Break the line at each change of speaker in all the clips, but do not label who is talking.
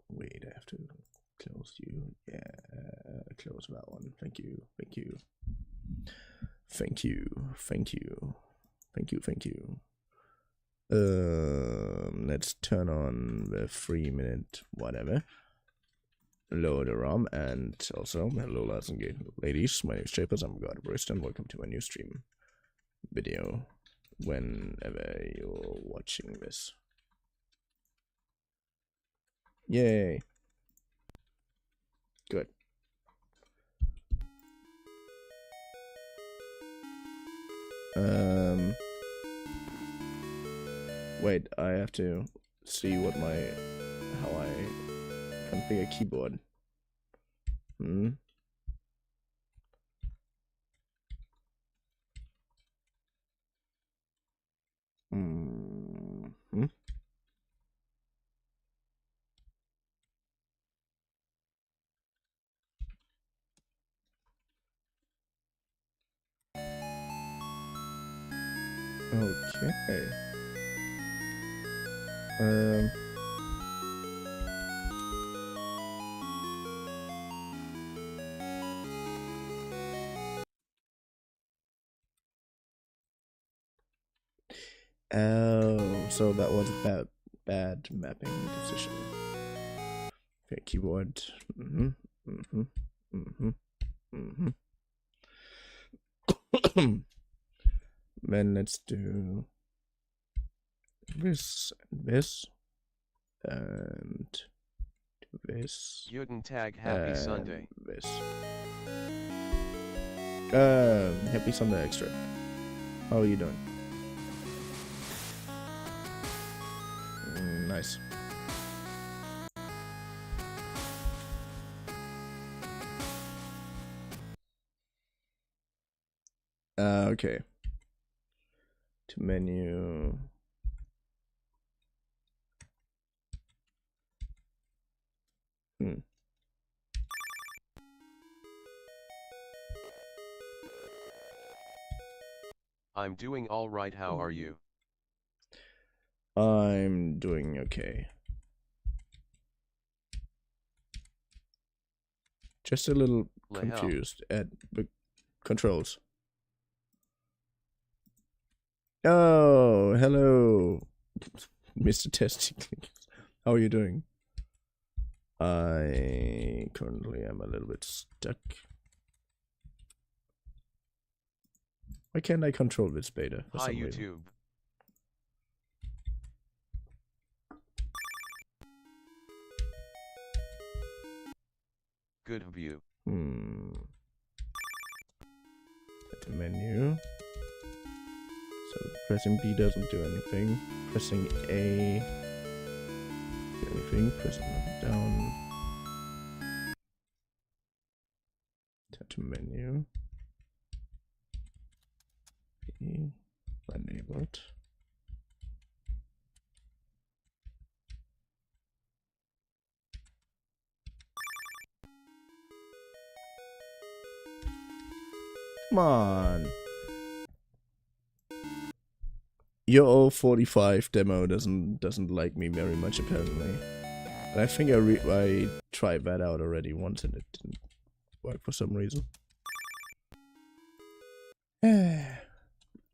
Wait, I have to close you. Yeah, close that one. Thank you. Thank you. Thank you. Thank you. Thank you. Thank you. Let's turn on the 3-minute whatever. Lower the ROM, and also hello lads and ladies, my name is Shapers, I'm God Barista, and welcome to my new stream video whenever you're watching this. Yay. Good. Wait, I have to see how I configure keyboard. Okay. Oh, so that was a bad mapping decision. Okay, keyboard. Then let's do this and this, and do this.
Guten Tag, happy Sunday.
This. Happy Sunday extra. How are you doing? Nice. Okay. To menu.
I'm doing all right. How are you?
I'm doing okay. Just a little confused at the controls. Oh, hello, Mr. Testing. How are you doing? I currently am a little bit stuck. Why can't I control this beta for some reason?
YouTube. Good view.
At the menu. So pressing B doesn't do anything. Pressing A do anything. Pressing up down. Touch menu. B enabled. Come on. Your 45 demo doesn't like me very much apparently. And I think I tried that out already once and it didn't work for some reason.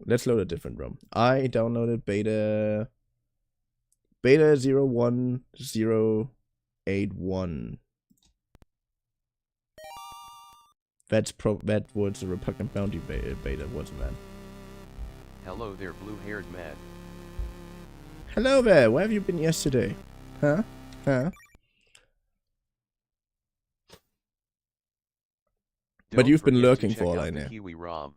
Let's load a different ROM. I downloaded beta 01081. That was the Repugnant Bounty beta, wasn't that?
Hello there, blue-haired man.
Hello there, where have you been yesterday? Huh? But you've been lurking for all I know.
The Kiwi ROM.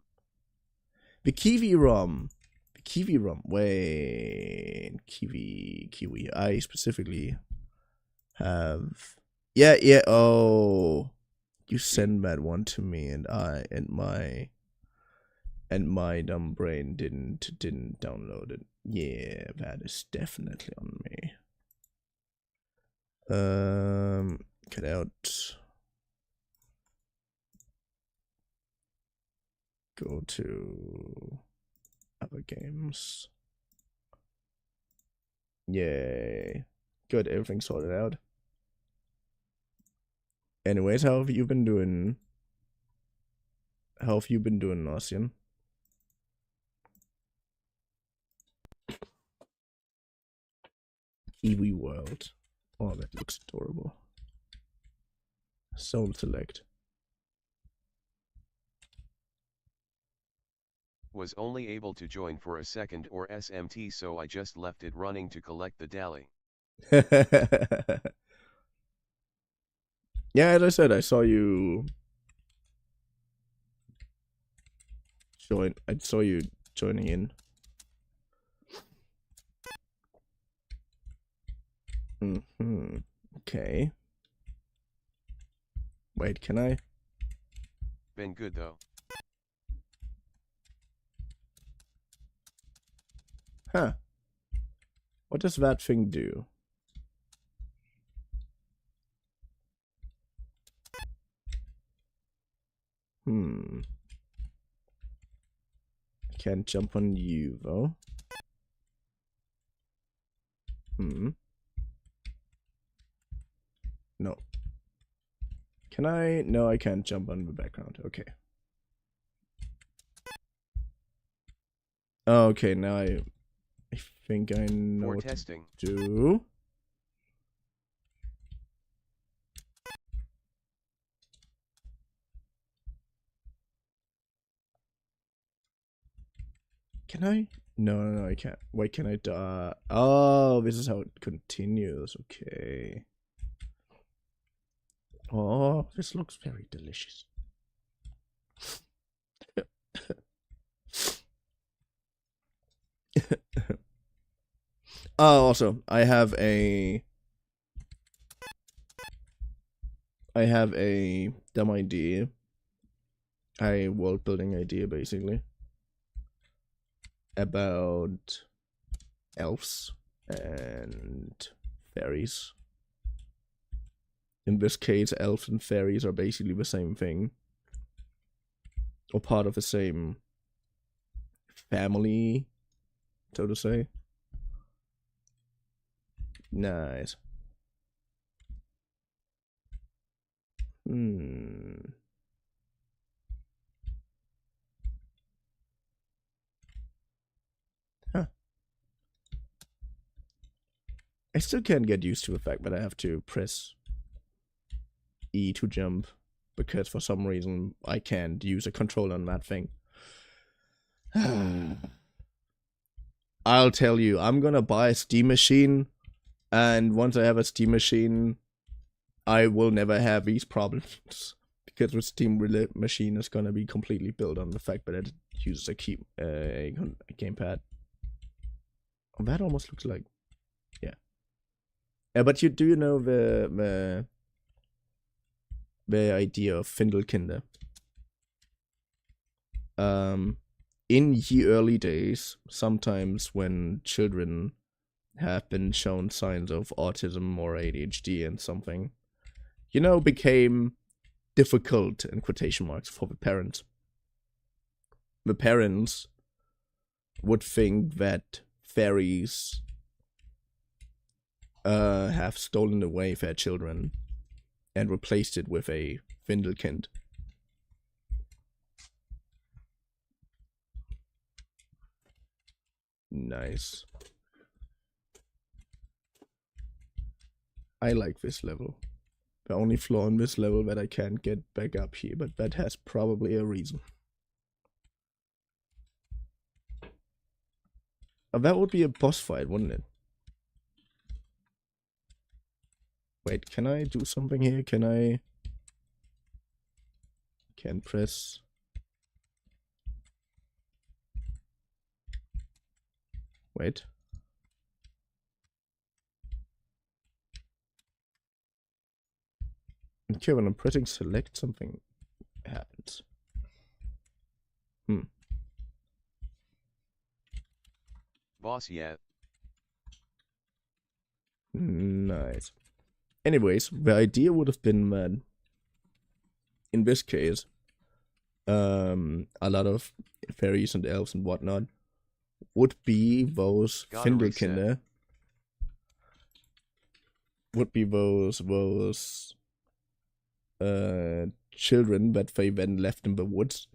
The Kiwi ROM. The Kiwi ROM. Wait. Kiwi. I specifically have... Yeah, oh... You send that one to me, and my dumb brain didn't download it. Yeah, that is definitely on me. Cut out. Go to other games. Yay. Good, everything sorted out. Anyways, how have you been doing? How have you been doing, Ossian? Kiwi World. Oh, that looks adorable. Soul Select.
Was only able to join for a second or SMT, so I just left it running to collect the dally.
Yeah, as I said, I saw you join. I saw you joining in. Okay. Wait, can I?
Been good though.
Huh. What does that thing do? I can't jump on you, though. No. Can I? No, I can't jump on the background. Okay. Okay, now I think I know
For
what
testing.
to do. Can I? No, I can't. Wait, can I die? Oh, this is how it continues. Okay. Oh, this looks very delicious. Oh, also, I have a dumb idea. A world building idea, basically, about elves and fairies. In this case, elves and fairies are basically the same thing, or part of the same family, so to say. Nice. Huh. I still can't get used to the fact that I have to press E to jump, because for some reason I can't use a controller on that thing. I'll tell you, I'm gonna buy a Steam machine, and once I have a Steam machine, I will never have these problems. Because the Steam machine is gonna be completely built on the fact that it uses a gamepad. Oh, that almost looks like, yeah. But do you know the idea of Findelkinder? In the early days, sometimes when children have been shown signs of autism or ADHD and something, became difficult, in quotation marks, for the parents. The parents would think that fairies have stolen away their children and replaced it with a Findelkind. Nice. I like this level. The only flaw in this level that I can't get back up here, but that has probably a reason. Oh, that would be a boss fight, wouldn't it? Wait, can I do something here? Can press... Wait. Okay, when I'm pressing select, something happens.
Boss yet.
Nice. Anyways, the idea would have been that in this case, a lot of fairies and elves and whatnot would be those Findelkinder would be those children that they then left in the woods,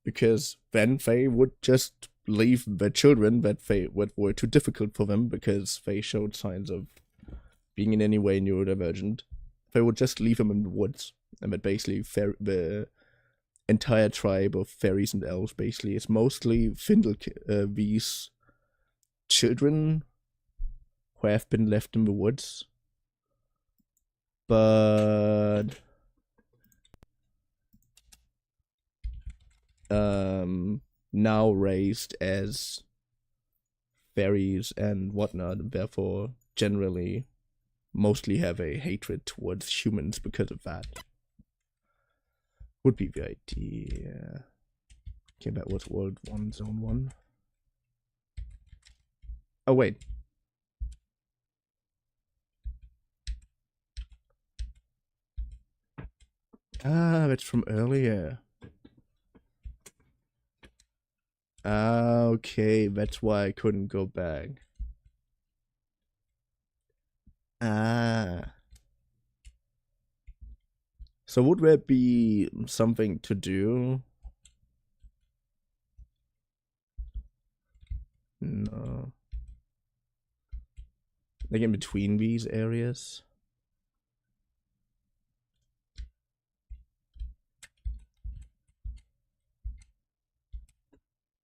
because then they would just leave the children that were too difficult for them because they showed signs of being in any way neurodivergent. They would just leave them in the woods, and that basically the entire tribe of fairies and elves basically is mostly these children who have been left in the woods, but now raised as fairies and whatnot, and therefore generally mostly have a hatred towards humans because of that. Would be the idea. Okay, that was World 1, Zone 1. Oh, wait. Ah, that's from earlier. Ah, okay, that's why I couldn't go back. Ah. So would there be something to do? No. Like in between these areas?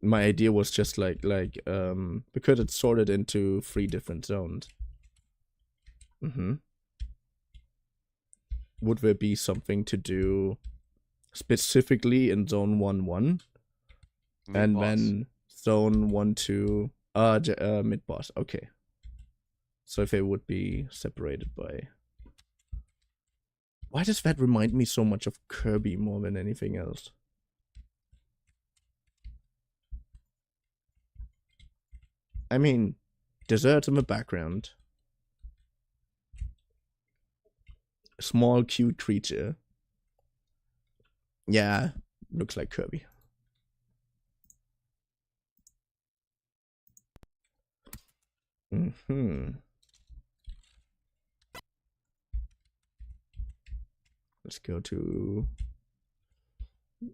My idea was just like because it's sorted into 3 different zones. Would there be something to do specifically in zone 1-1? And then zone 1-2 mid boss. Okay. So if they would be separated by... Why does that remind me so much of Kirby more than anything else? I mean, desert in the background. Small, cute creature. Yeah, looks like Kirby. Let's go to...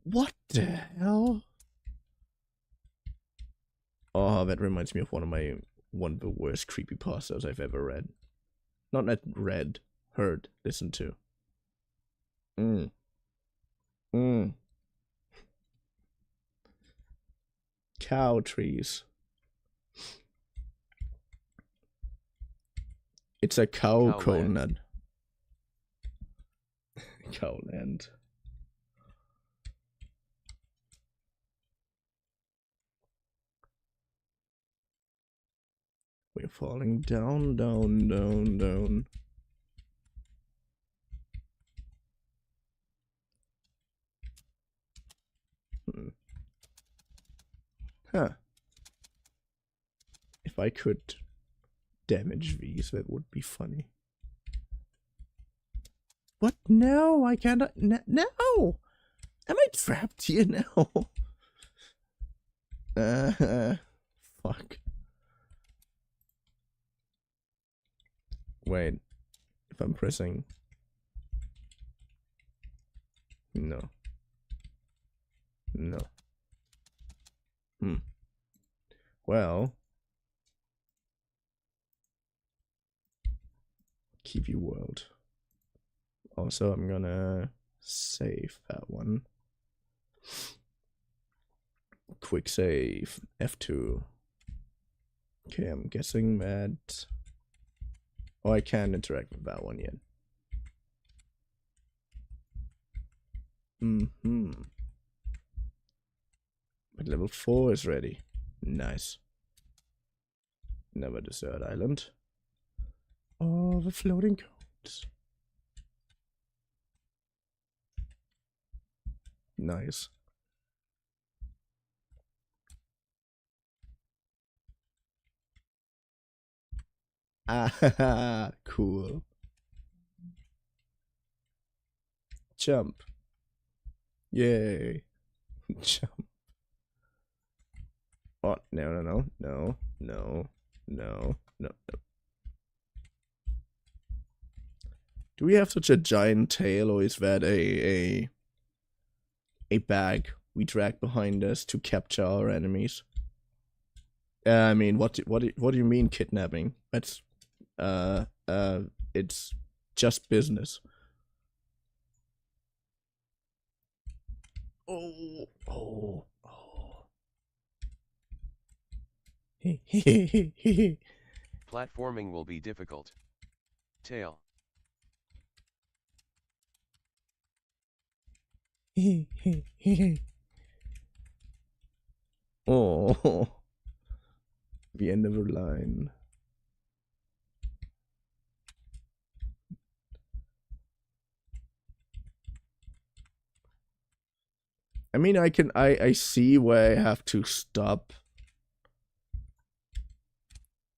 What the hell? Oh, that reminds me of one of the worst creepypastas I've ever read. Not read, heard, listened to. Cow trees. It's a cow coconut. Cowland. We're falling down, down, down, down. Huh. If I could damage these, that would be funny. What? No, I cannot. No! Am I trapped here now? Fuck. Wait. If I'm pressing... No. No. Well... Keep you world. Also, I'm gonna save that one. Quick save. F2. Okay, I'm guessing that... Oh, I can't interact with that one yet. But level 4 is ready. Nice. Never desert island. Oh, the floating codes. Nice. Ah, cool. Jump. Yay. Jump. Oh, no, no, no, no, no, no, no, no. Do we have such a giant tail, or is that a bag we drag behind us to capture our enemies? I mean, what do you mean kidnapping? That's it's just business. Oh, oh, oh.
Platforming will be difficult. Tail.
Oh, the end of the line. I mean, I see where I have to stop.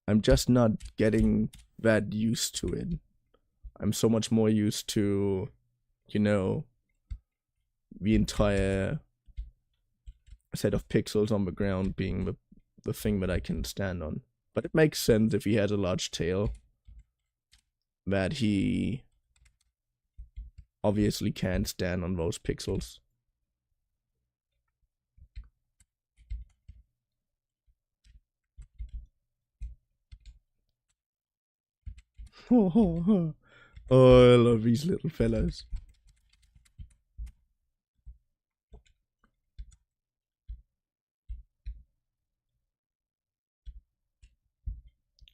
I'm just not getting that used to it. I'm so much more used to, you know, the entire set of pixels on the ground being the thing that I can stand on. But it makes sense if he has a large tail that he obviously can't stand on those pixels. Oh, I love these little fellas.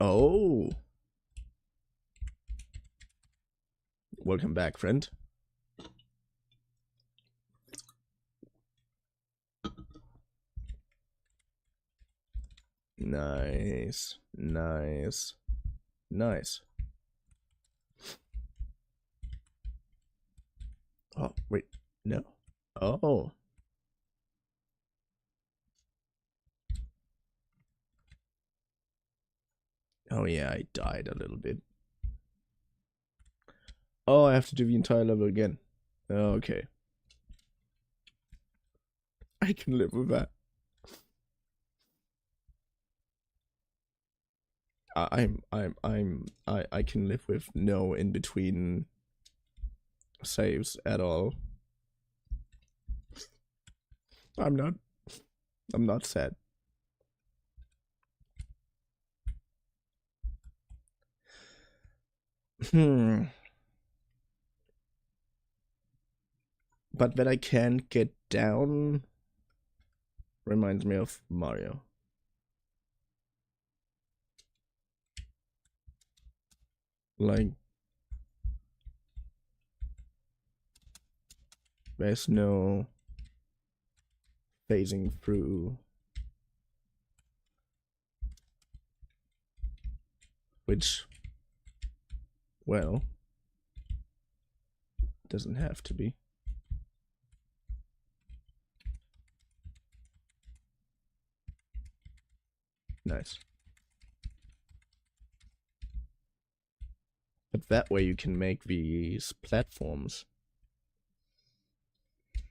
Oh. Welcome back, friend. Nice. Nice. Nice. Oh, wait. No. Oh. Oh yeah, I died a little bit. Oh, I have to do the entire level again. Okay. I can live with that. I can live with no in between saves at all. I'm not sad. But that I can't get down reminds me of Mario. Like, there's no phasing through. Which, well, doesn't have to be. Nice. But that way you can make these platforms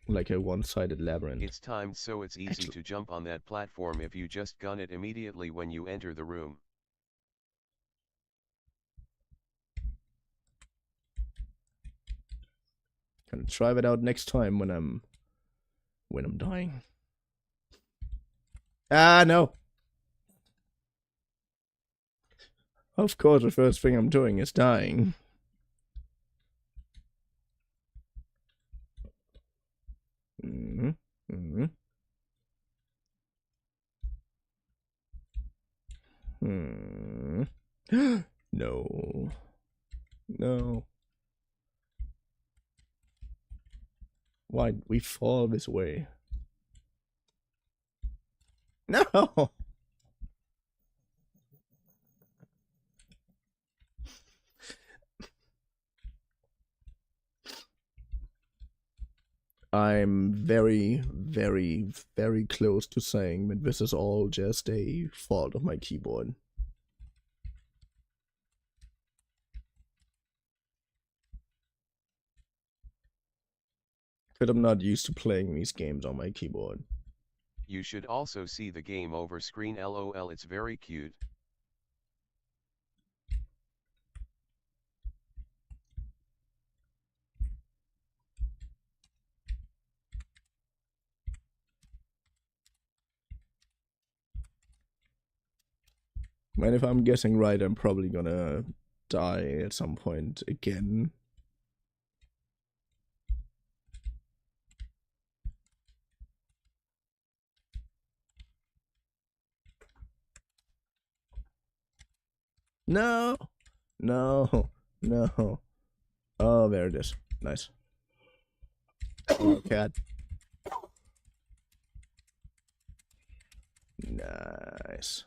like a one-sided labyrinth.
It's timed so it's easy to jump on that platform if you just gun it immediately when you enter the room.
Gonna try that out next time when I'm dying. Ah, no. Of course, the first thing I'm doing is dying. Mm-hmm. Mm-hmm. Hmm. No. No. Why'd we fall this way? No! I'm very, very, very close to saying that this is all just a fault of my keyboard. But I'm not used to playing these games on my keyboard.
You should also see the game over screen. LOL, it's very cute.
And if I'm guessing right, I'm probably gonna die at some point again. No! No! No! Oh, there it is. Nice. Oh, cat. Nice.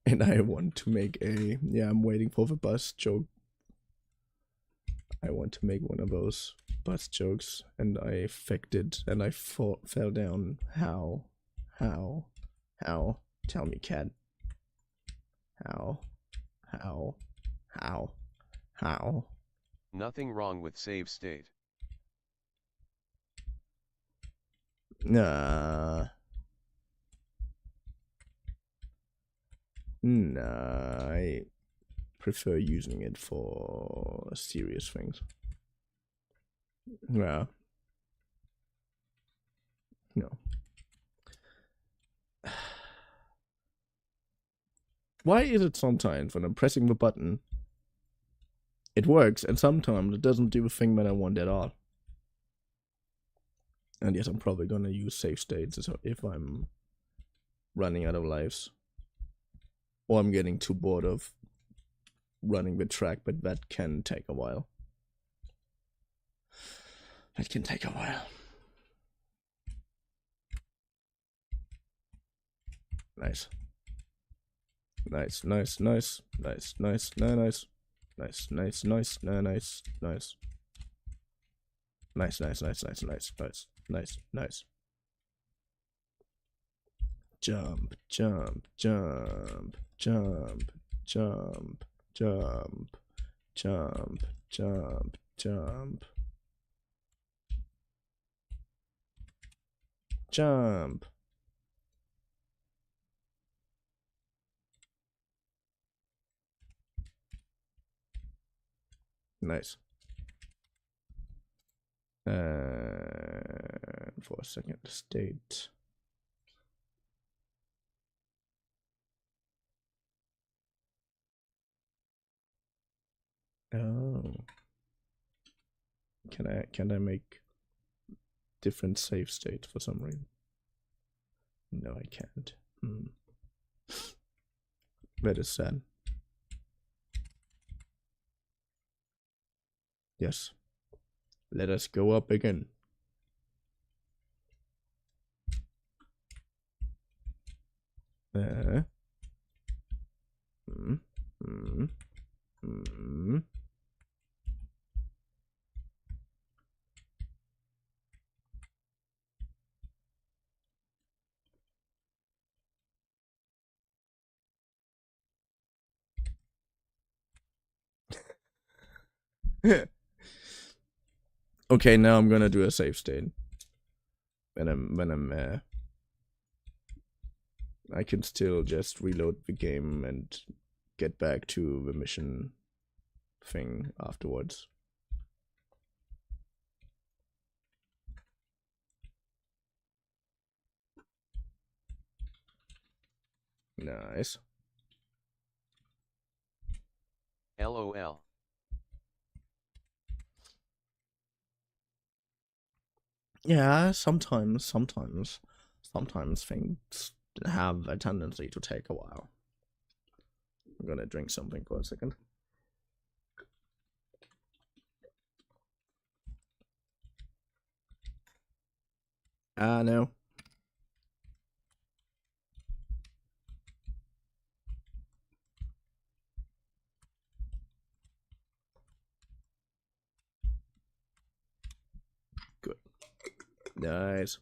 And I want to make a... Yeah, I'm waiting for the bus joke. I want to make one of those bus jokes, and I faked it, and I fell down. How? How? How? Tell me, cat. How? How? How? How?
Nothing wrong with save state.
Nah. Nah, I prefer using it for serious things. Yeah. No. Why is it sometimes when I'm pressing the button, it works, and sometimes it doesn't do the thing that I want at all? And yes, I'm probably gonna use save states if I'm running out of lives. Or I'm getting too bored of running the track, but that can take a while. That can take a while. Nice. Nice, nice, nice, nice, nice, no, nice. Nice, nice, nice, no, nice, nice. Nice, nice, nice, nice, nice, nice, nice, nice. Jump, jump, jump, jump, jump, jump, jump, jump, jump. Jump. Nice. For a second, state. Oh. Can I make different save states for some reason? No, I can't. That is sad. Yes. Let us go up again. Okay, now I'm gonna do a save state. When I can still just reload the game and get back to the mission thing afterwards. Nice.
LOL.
Yeah, sometimes things have a tendency to take a while. I'm gonna drink something for a second. No. Good. Nice.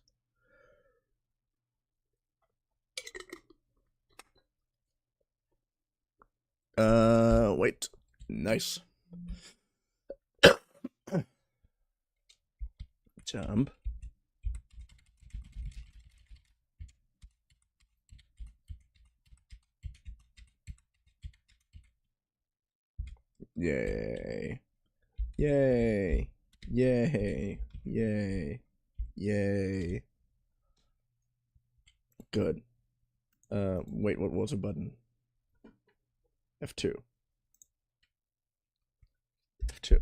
Wait. Nice. Jump. Yay. Yay. Yay. Yay. Yay. Good. Wait, what was a button? F2. F2.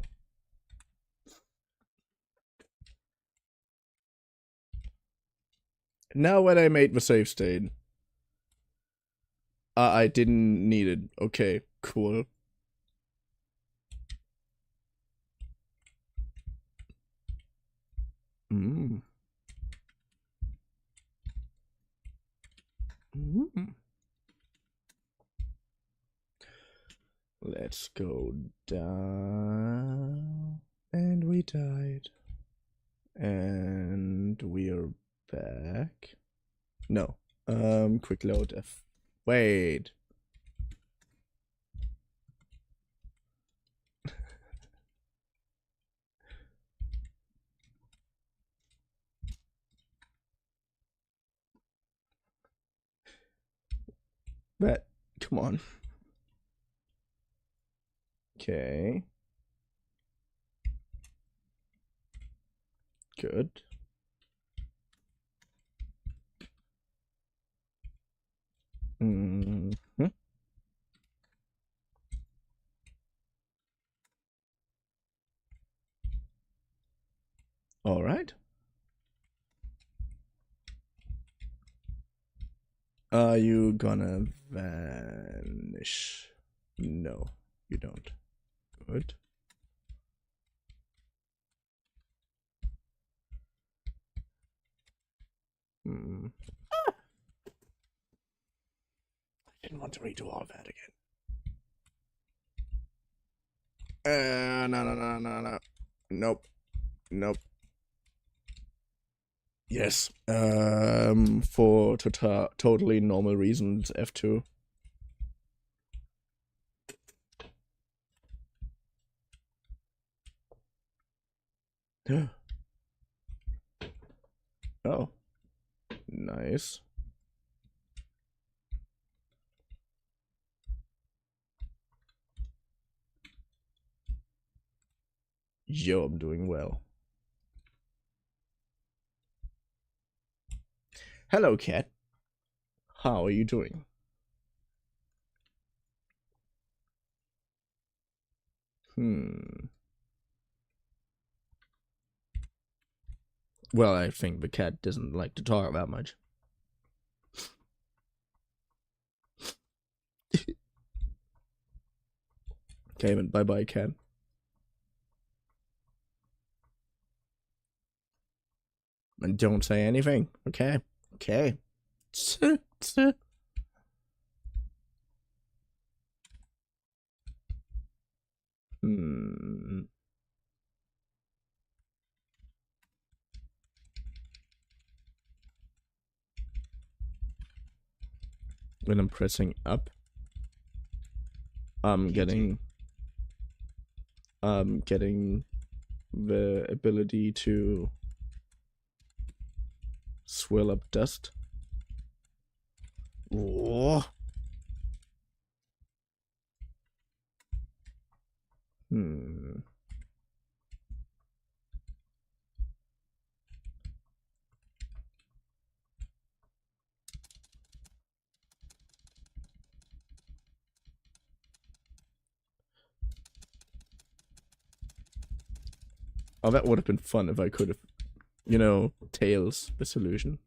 Now when I made the save state, I didn't need it. Okay, cool. Mm. Mm. Let's go down. And we died. And we're back. No. Quick load F. Wait. But come on. Okay. Good. Mm-hmm. All right. Are you gonna vanish? No, you don't. Good. Hmm. I didn't want to redo all that again. No. Nope. Nope. Yes. For totally normal reasons, F2. Oh. Nice. Yo, I'm doing well. Hello, cat. How are you doing? Well, I think the cat doesn't like to talk that much. Okay, then bye-bye, cat. And don't say anything, okay? Okay. Hmm. When I'm pressing up, I'm getting the ability to swirl up dust. Oh. Oh, that would have been fun if I could have, you know, tails the solution.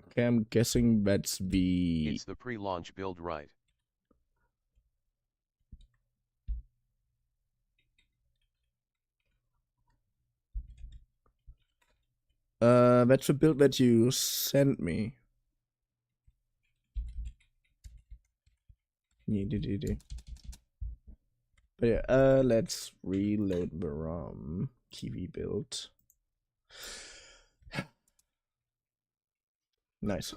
Okay, I'm guessing that's the...
It's the pre-launch build, right?
That's the build that you sent me. But yeah, let's reload the ROM. Kiwi build. Nice.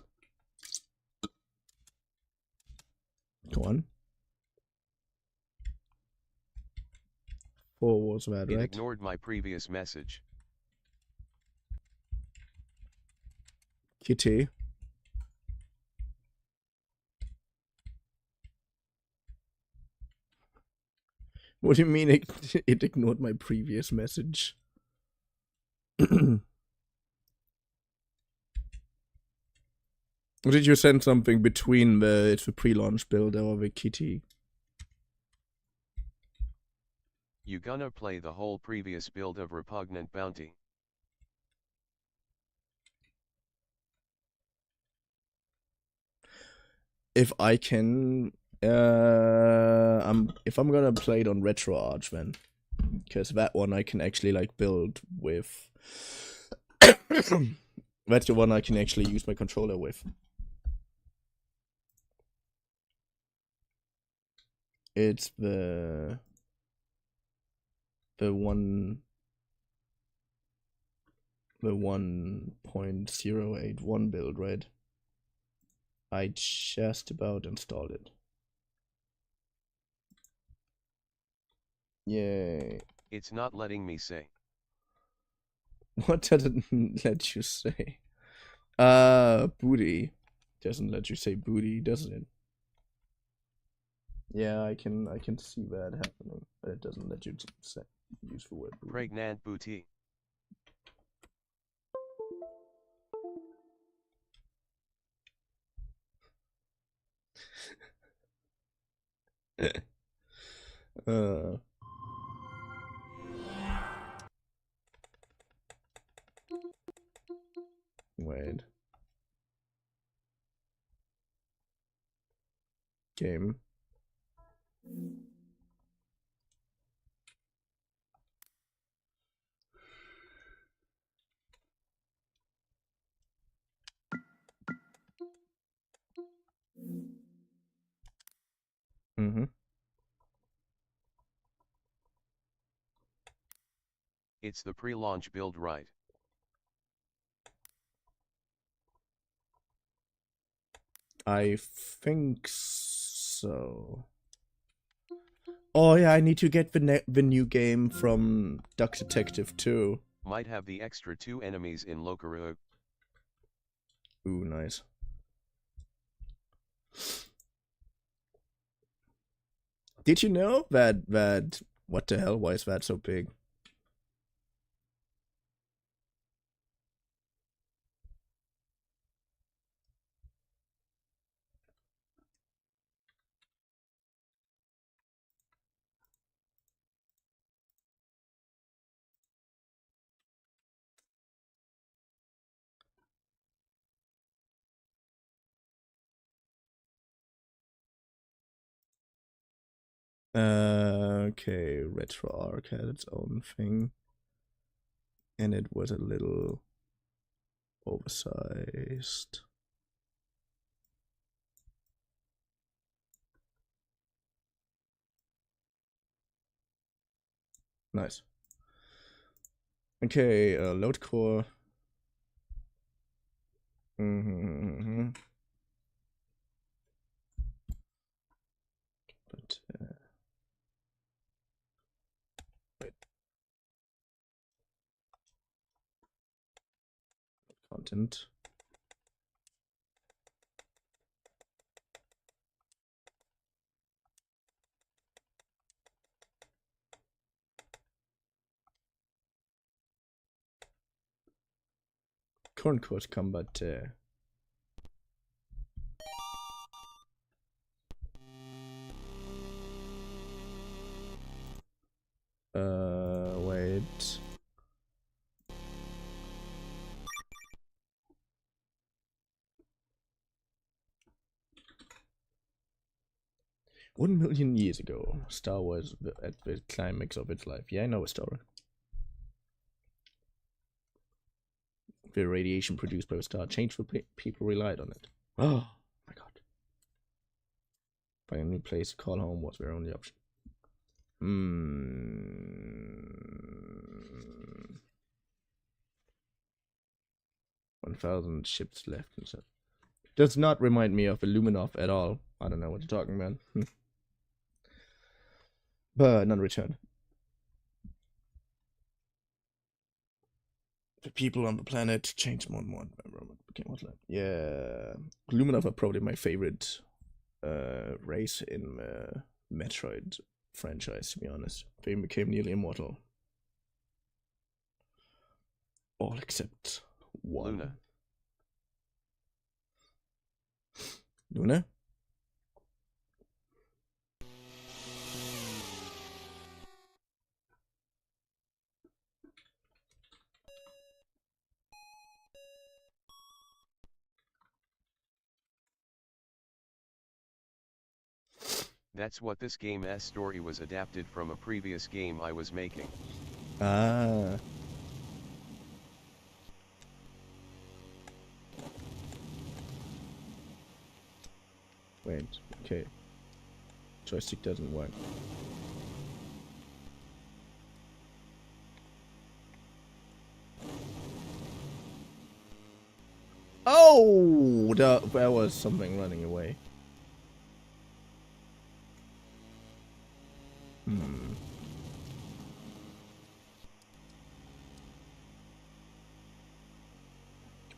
Go on. 4 was that,
It
right?
ignored my previous message.
Kitty. What do you mean it ignored my previous message? Did you send something between the pre-launch build or the kitty?
You gonna play the whole previous build of Repugnant Bounty?
If I can, if I'm gonna play it on RetroArch then, because that one I can actually like build with. That's the one I can actually use my controller with. It's the one. The 1.081 build, right? I just about installed it. Yay.
It's not letting me say.
What doesn't let you say? Booty. Doesn't let you say booty, doesn't it? Yeah, I can see that happening, but it doesn't let you say use the word booty.
Pregnant booty.
Wait. Game. Mm-hmm.
It's the pre-launch build, right?
I think so. Oh yeah, I need to get the new game from Duck Detective 2.
Might have the extra 2 enemies in Locaru.
Ooh, nice. Did you know that what the hell? Why is that so big? Okay, RetroArch had its own thing, and it was a little oversized. Nice. Okay, load core. Mm-hmm. But wait, content. Current course combat. Wait. One million years ago, Star Wars at the climax of its life. Yeah, I know a story. The radiation produced by the star changed the people relied on it. Oh my god. Finding a new place to call home was their only option. 1,000 ships left and so. Does not remind me of Illuminov at all. I don't know what you're talking about. But none returned. The people on the planet changed more and more. Yeah, Illuminov are probably my favorite race in Metroid franchise, to be honest. They became nearly immortal. All except one.
Luna.
Luna?
That's what this game's story was adapted from a previous game I was making.
Ah. Wait, okay. Joystick doesn't work. Oh! There was something running away.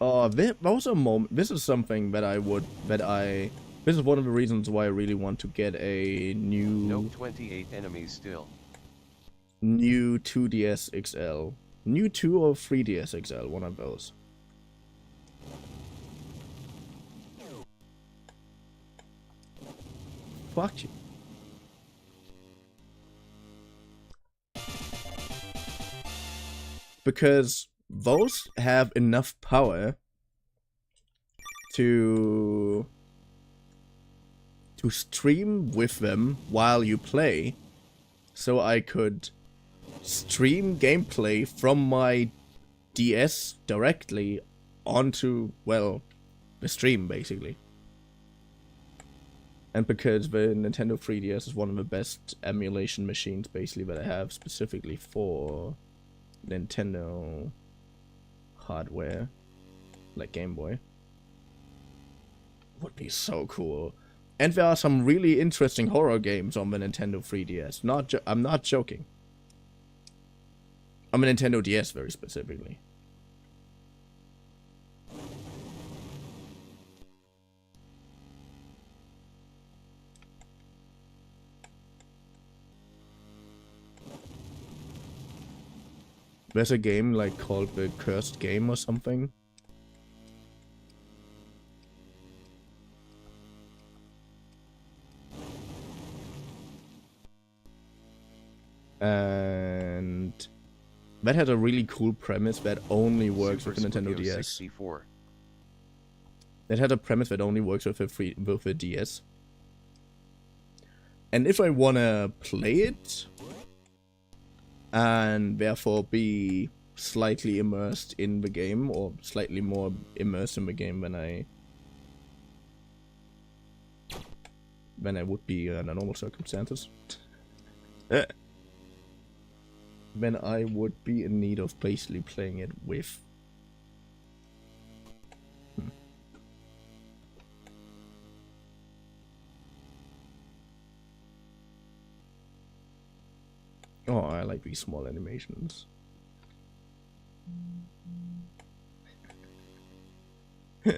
Oh, those are moments. This is something that this is one of the reasons why I really want to get a new.
Nope, 28 enemies still.
New 2DS XL. New 2 or 3DS XL, one of those. Fuck you. Because those have enough power to stream with them while you play, so I could stream gameplay from my DS directly onto, well, the stream basically. And because the Nintendo 3DS is one of the best emulation machines basically that I have specifically for Nintendo hardware, like Game Boy, would be so cool. And there are some really interesting horror games on the Nintendo 3DS. I'm not joking. On the Nintendo DS very specifically. There's a game like called The Cursed Game or something. And that had a really cool premise that only works with the Nintendo DS.
64.
That had a premise that only works with the DS. And if I wanna play it, and therefore be slightly immersed in the game, or slightly more immersed in the game than I would be under normal circumstances, then I would be in need of basically playing it with Oh, I like these small animations. A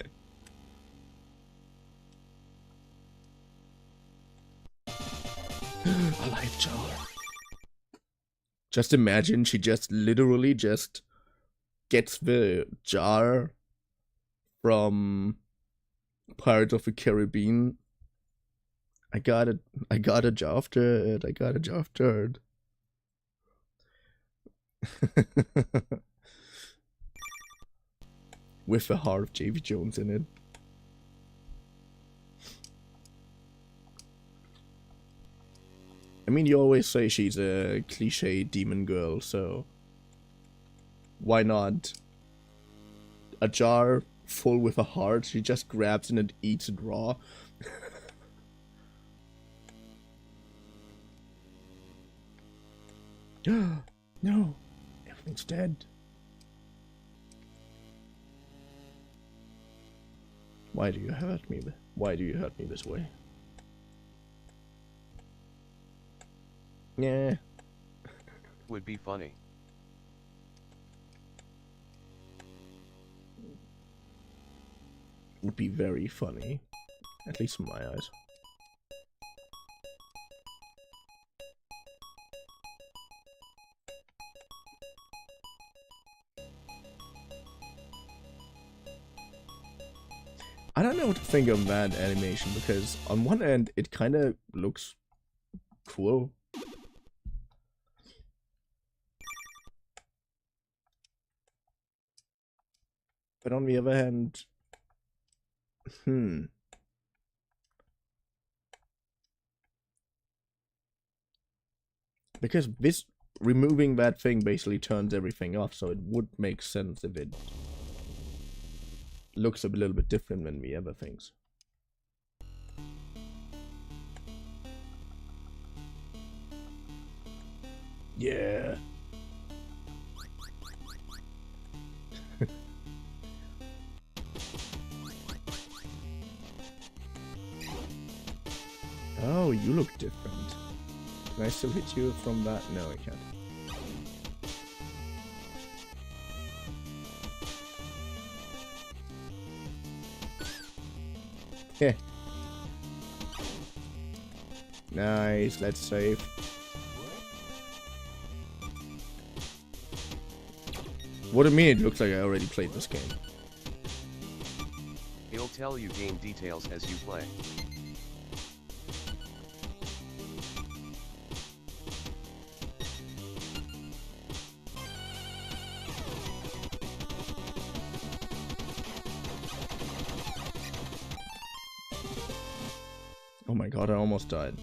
life jar. Just imagine she just literally just gets the jar from Pirates of the Caribbean. I got a jar of dirt. I got a jar of dirt. With the heart of Davy Jones in it. I mean, you always say she's a cliche demon girl, so why not a jar full with a heart she just grabs and eats it raw? No, everything's dead. Why do you hurt me? Why do you hurt me this way? Yeah.
Would be funny.
Would be very funny. At least in my eyes. I don't know what to think of that animation, because on one end it kind of looks cool. But on the other hand, because this removing that thing basically turns everything off, so it would make sense if it looks a little bit different than the other things. Yeah. Oh, you look different. Can I still hit you from that? No, I can't. Heh. Nice, let's save. What do you mean it looks like I already played this game?
He'll tell you game details as you play.
Oh my god, I almost died.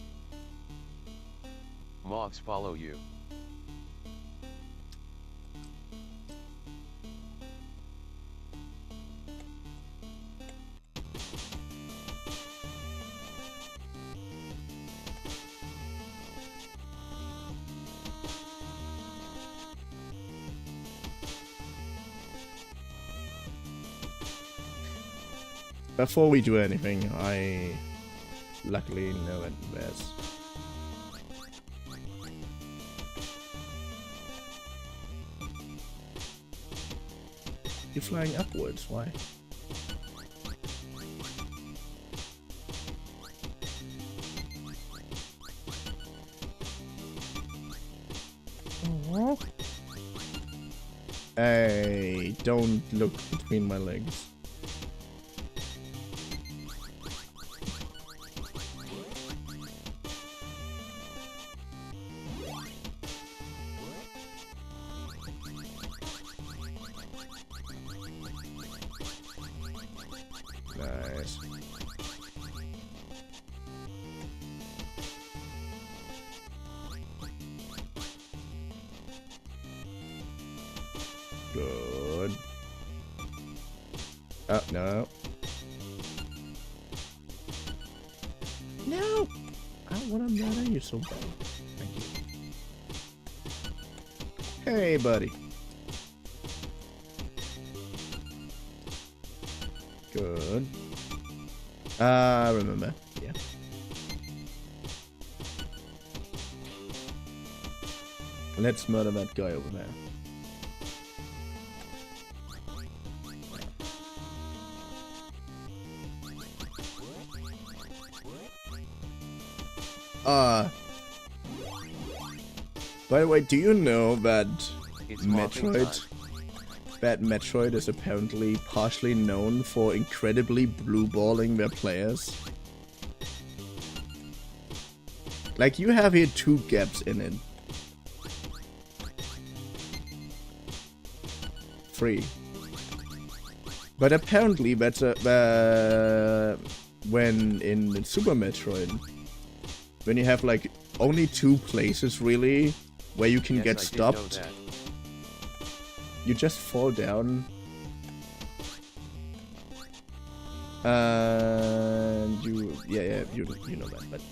Mogs follow you.
Before we do anything, I luckily know it best. You're flying upwards, why? Hey, don't look between my legs. Nice. Good. Oh, no. No! I don't want to murder you so bad. Thank you. Hey, buddy. Good. Remember. Yeah. Let's murder that guy over there. By the way, do you know that Metroid is apparently partially known for incredibly blue-balling their players? Like, you have here 2 gaps in it. 3. But apparently that's when in Super Metroid, when you have like only 2 places really where you can get stopped, you just fall down and you know that. But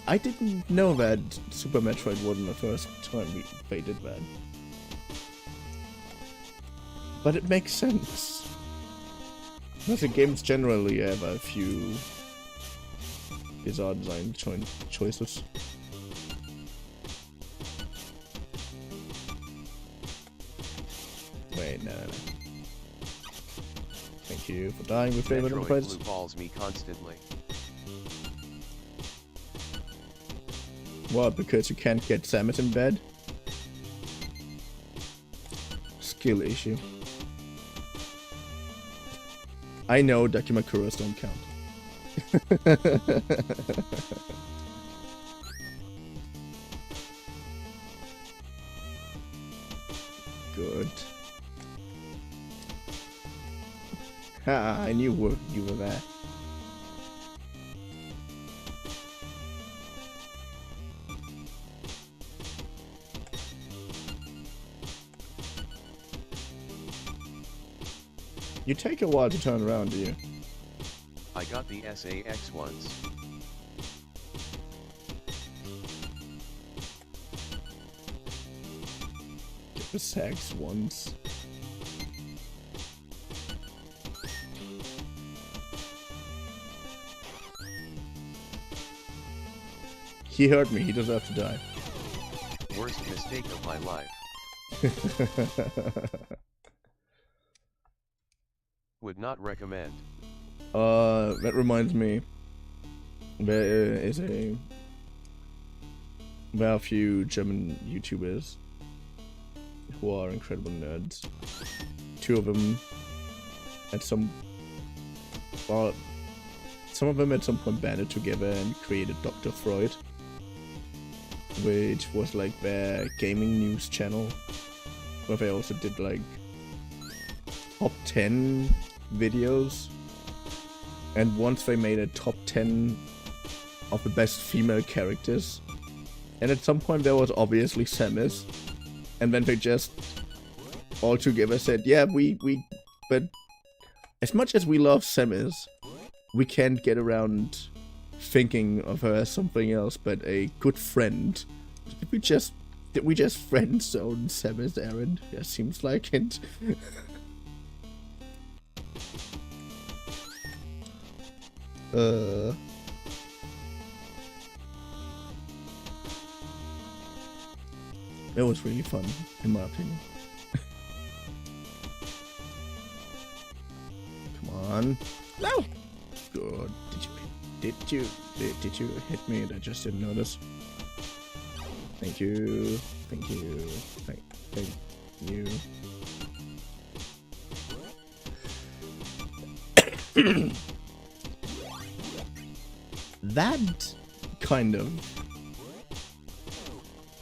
I didn't know that Super Metroid wasn't the first time they did that. But it makes sense. Because the games generally have a few bizarre design choices. Wait, no. Thank you for dying with favorite
Metroid
prize.
blue balls me constantly.
What, because you can't get Samus in bed? Skill issue. I know Dakimakuras don't count. Good. Ha! I knew you were there. You take a while to turn around, do you?
I got the SAX once.
Get the sax once. He hurt me, he deserved to die.
Worst mistake of my life. Would not recommend.
That reminds me. There are a few German YouTubers who are incredible nerds. Two of them at some of them at some point banded together and created Dr. Freud, which was like their gaming news channel, where they also did like top 10 videos, and once they made a top 10 of the best female characters, and at some point there was obviously Samus, and then they just all together said, yeah, but as much as we love Samus, we can't get around thinking of her as something else but a good friend. Did we just friend zone Samus Aran? Yeah, seems like it. It was really fun, in my opinion. Come on. No! Good. Did you hit me and I just didn't notice? Thank you. Thank you. Thank you. That kind of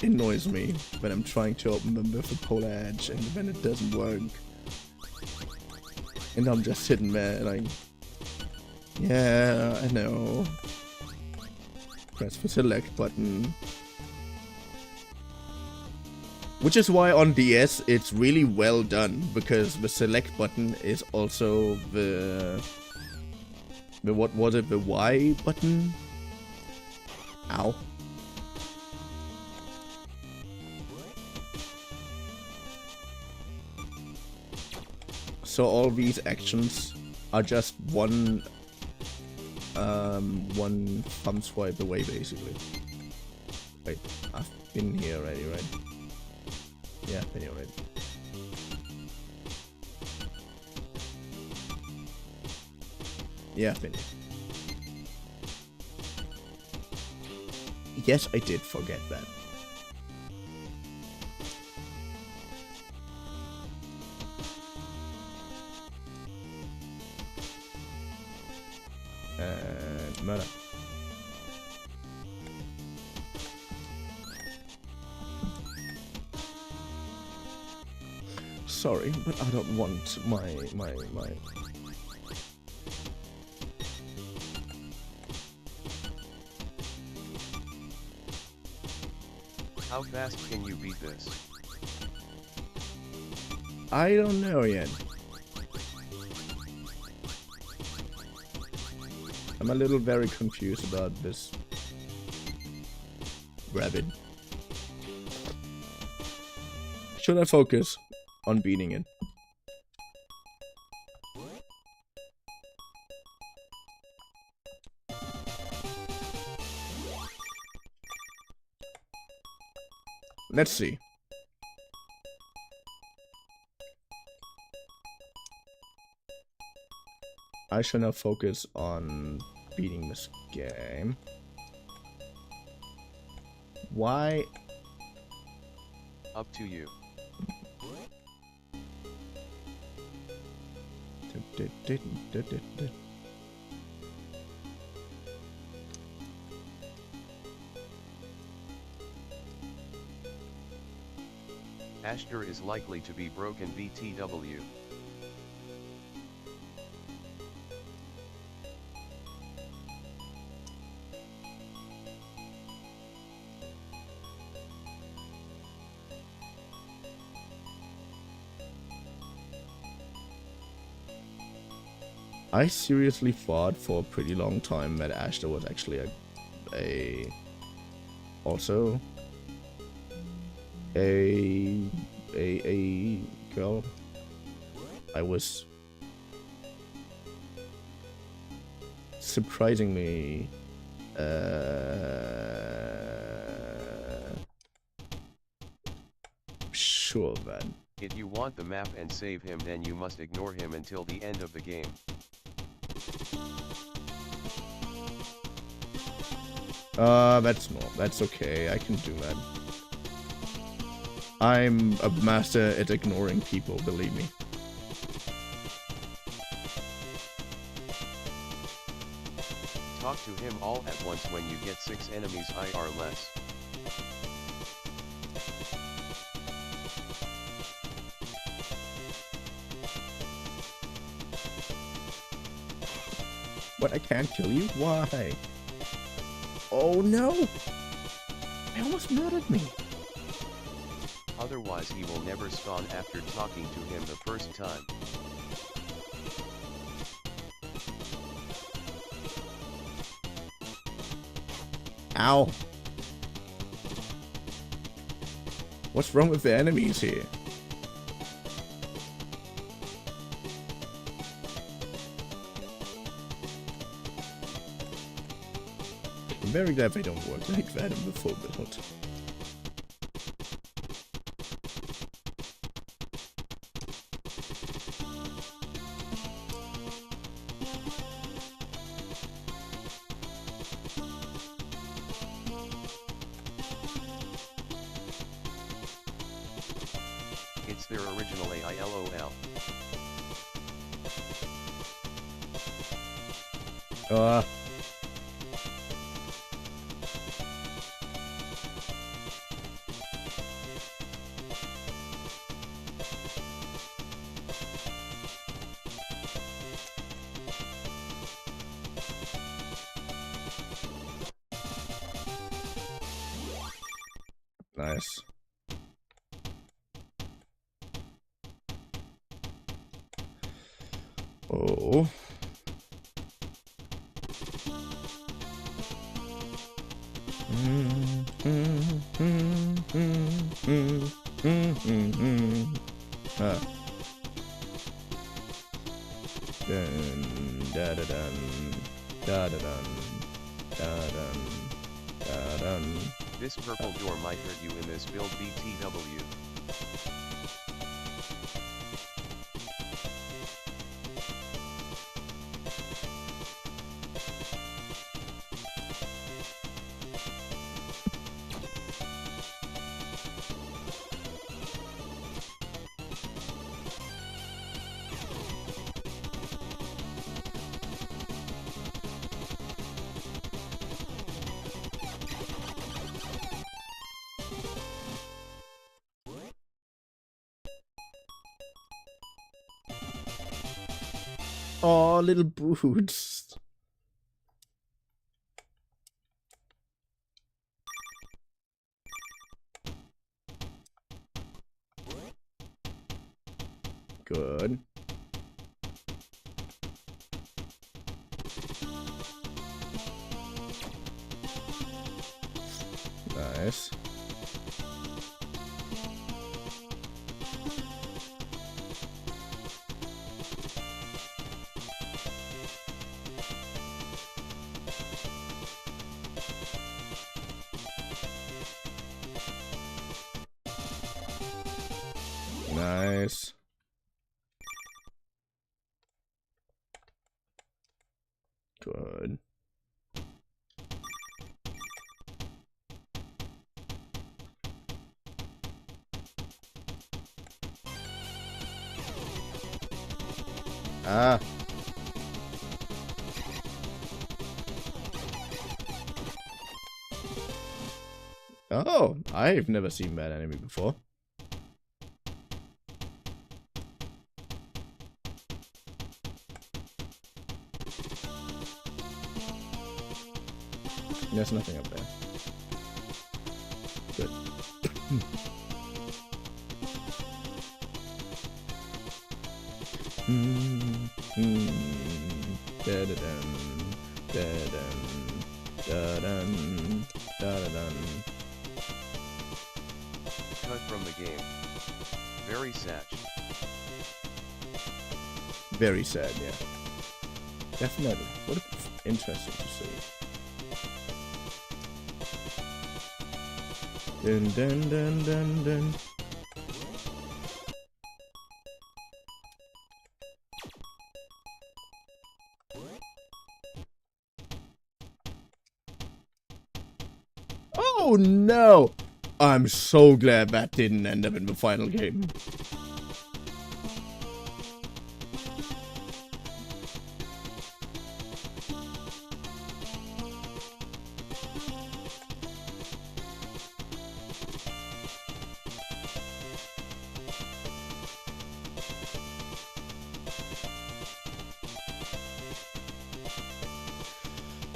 annoys me when I'm trying to open them with a polar edge and then it doesn't work. And I'm just sitting there like, yeah, I know. Press the select button. Which is why on DS it's really well done, because the select button is also the what was it, the Y button? Ow. So all these actions are just one thumb swipe away, basically. Wait, I've been here already, right? Yeah, I've been here already. Yeah, I've been here. Yes, I did forget that. And murder. Sorry, but I don't want my
How fast can you beat this?
I don't know yet. I'm a little very confused about this rabbit. Should I focus on beating it? Let's see. I shall now focus on beating this game. Why?
Up to you. Ashter is likely to be broken VTW.
I seriously thought for a pretty long time that Ashter was actually also a girl. I was surprisingly sure of that.
If you want the map and save him, then you must ignore him until the end of the game.
That's okay, I can do that. I'm a master at ignoring people, believe me.
Talk to him all at once when you get 6 enemies IR less.
What, I can't kill you? Why? Oh no! He almost murdered me!
Otherwise he will never spawn after talking to him the first time.
Ow! What's wrong with the enemies here? I'm very glad they don't work like that in the full build.
It's their original AI LOL.
Nice. Oh. Huh. Dun, da da dun, da da dun, da dun, da dun.
This purple door might hurt you in this build VTW.
Oh, little boots. Good. Nice. Nice. Good. Ah. Oh, I've never seen that enemy before. There's nothing up there. Good.
Cut from the game. Very sad.
Very sad, yeah. Definitely. What interesting to see. Dun dun dun dun dun. Oh no! I'm so glad that didn't end up in the final game.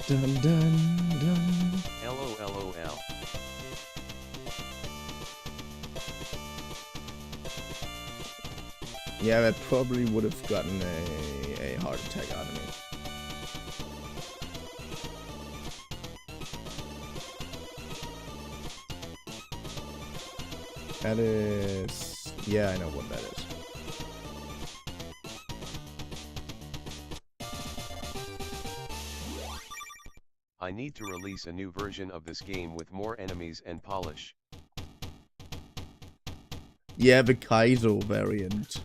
Dun dun dun.
LOLOL.
Yeah, that probably would have gotten a heart attack out of me. That is... yeah, I know what that is.
I need to release a new version of this game with more enemies and polish.
Yeah, the Kaizo variant.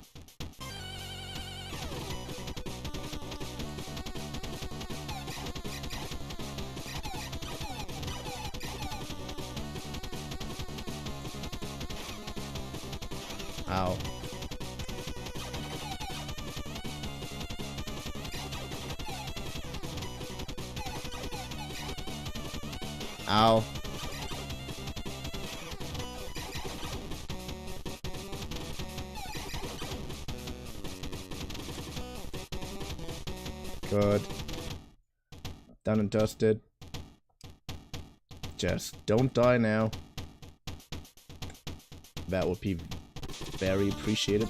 Ow. Ow. Good. Done and dusted. Just don't die now. That would be very appreciated.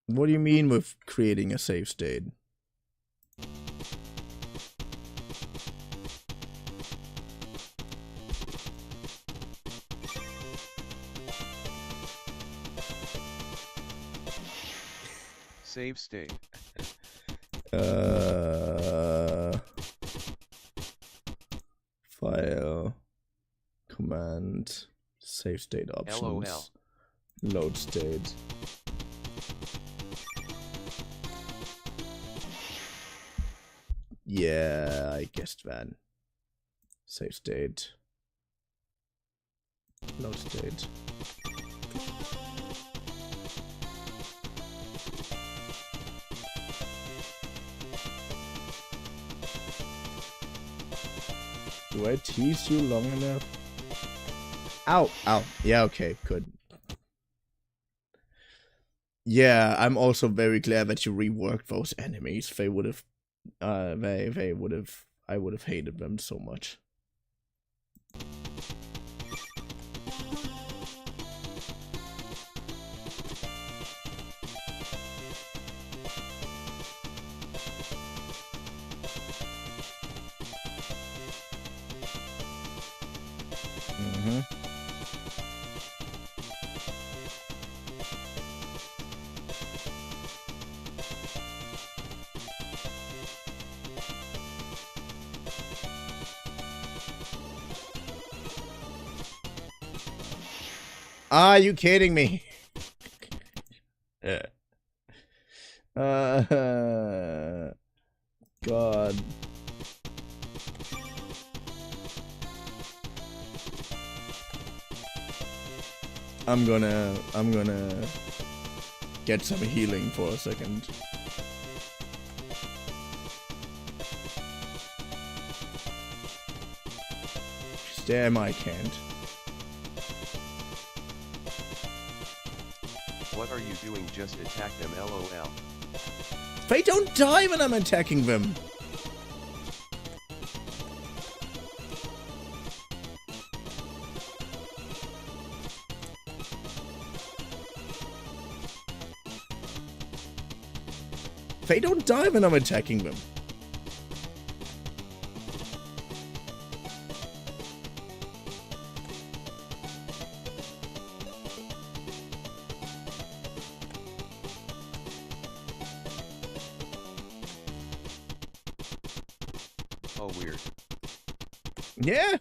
What do you mean with creating a save state?
Save state.
File. Command. Save state options.
LOL.
Load state. Yeah, I guessed that. Save state. Load state. Do I tease you long enough? Ow! Ow. Yeah, okay, good. Yeah, I'm also very glad that you reworked those enemies. They would have... they would have... I would have hated them so much. Are you kidding me? God. I'm gonna get some healing for a second. Damn, I can't.
What are you doing? Just attack them, lol.
They don't die when I'm attacking them. They don't die when I'm attacking them.
Oh, weird.
Yeah.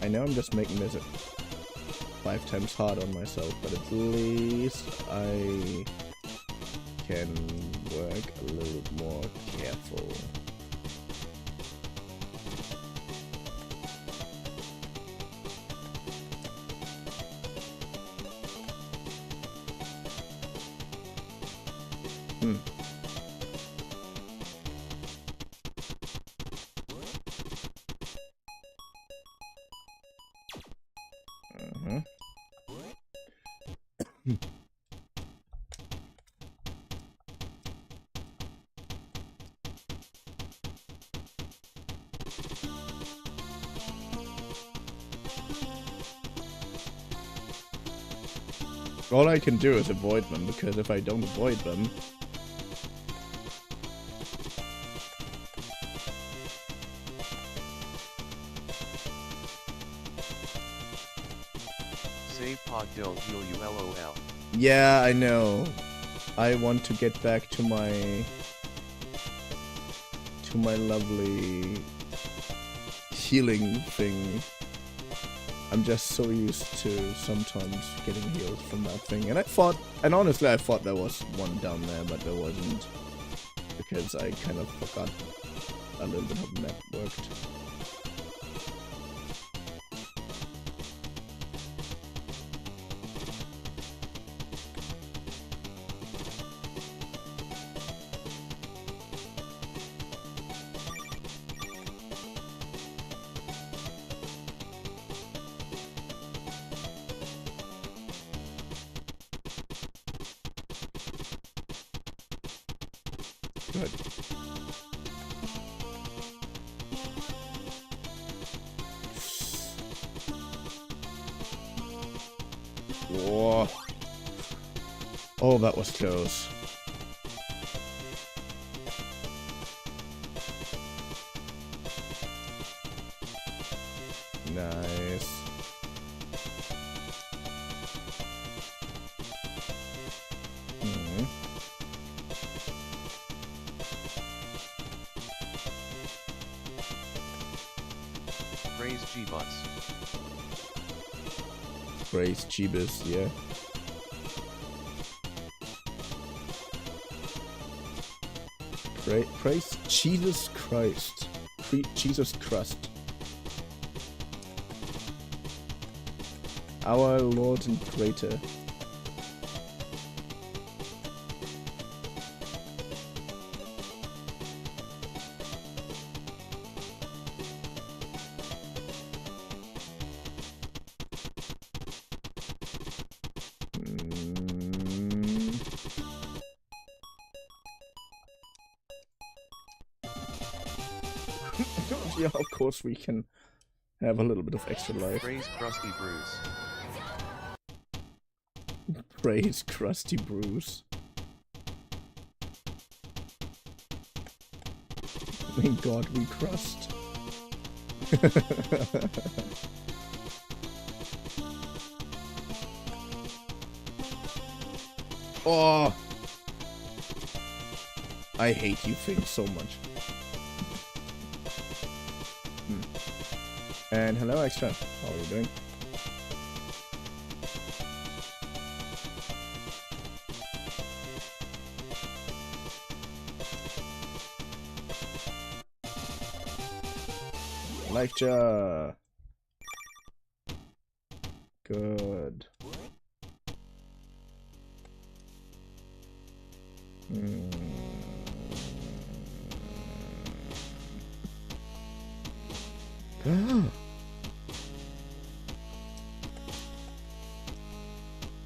I know I'm just making this 5 times hard on myself, but at least I can work a little more careful. All I can do is avoid them, because if I don't avoid them...
Save pod don't heal you, lol.
Yeah, I know. I want to get back to my lovely healing thing. I'm just so used to sometimes getting healed from that thing. And honestly I thought there was one down there, but there wasn't. Because I kind of forgot a little bit how the map worked. Good. Whoa. Oh, that was close. Nice.
Praise G-Bus.
Praise Jeebus, yeah. Praise Jesus Christ. Jesus Christ. Our Lord and Creator. Yeah, of course we can have a little bit of extra life.
Praise Krusty Bruce.
Praise Krusty Bruce. Thank God we crossed. Oh! I hate you things so much. And hello, Extra. How are you doing? Life jar. Good.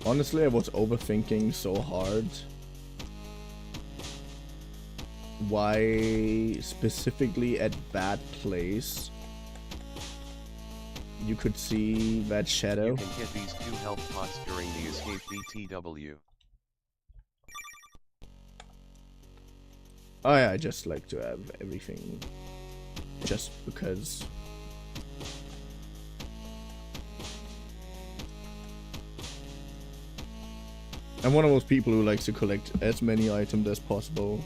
Honestly, I was overthinking so hard. Why specifically at that place you could see that shadow?
You can get these 2 health pots during the escape VTW.
Oh yeah, I just like to have everything just because. I'm one of those people who likes to collect as many items as possible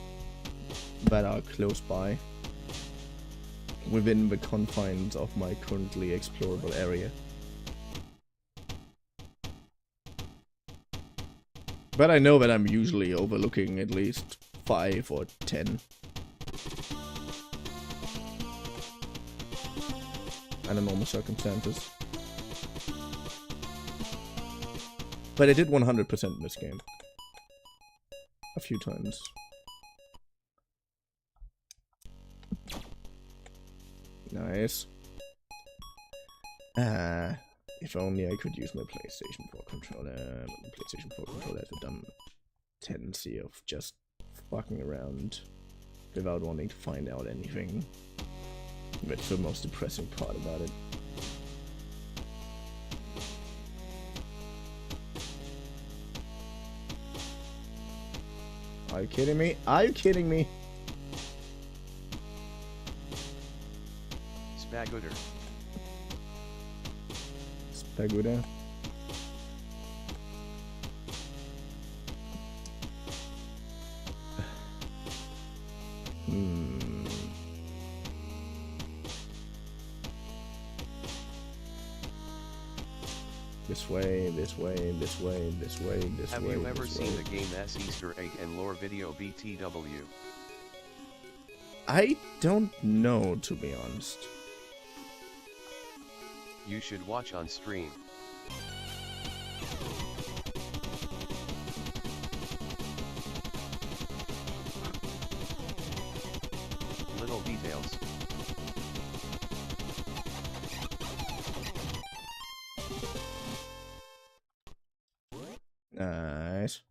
that are close by, within the confines of my currently explorable area. But I know that I'm usually overlooking at least 5 or 10. Under normal circumstances. But I did 100% in this game. A few times. Nice. If only I could use my PlayStation 4 controller. My PlayStation 4 controller has a dumb tendency of just fucking around without wanting to find out anything. That's the most depressing part about it. Are you kidding me? Are you kidding me?
Spagutter.
Spagutter. This way, this way, this way, this way, this way.
Have you ever seen the game S Easter egg and lore video BTW?
I don't know, to be honest.
You should watch on stream. Little details.
Nice.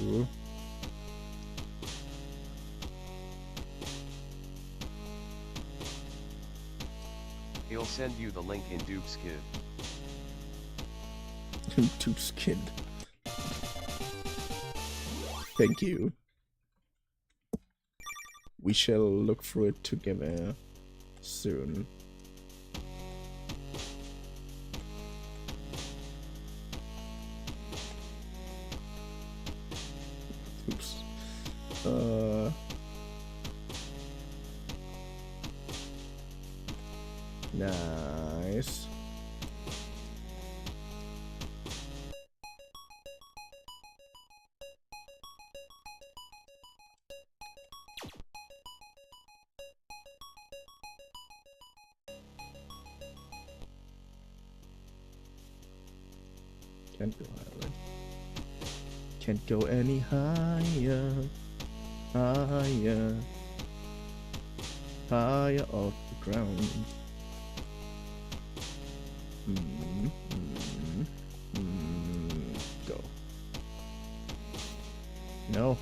Ooh.
He'll send you the link in Duke's Kid.
Duke's Kid. Thank you. We shall look through it together soon. Oops. Nice. Can't go higher. Can't go any higher. Higher. Higher off the ground. Go. No.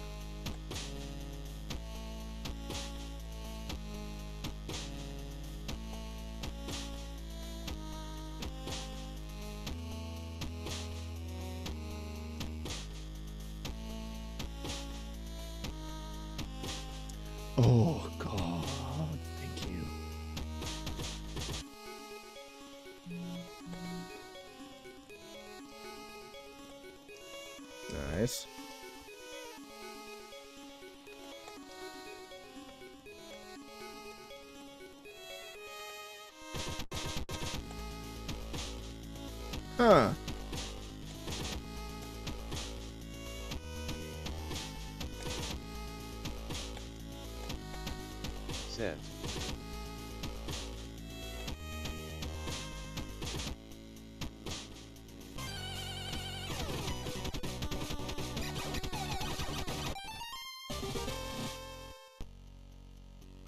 Huh.
Sent.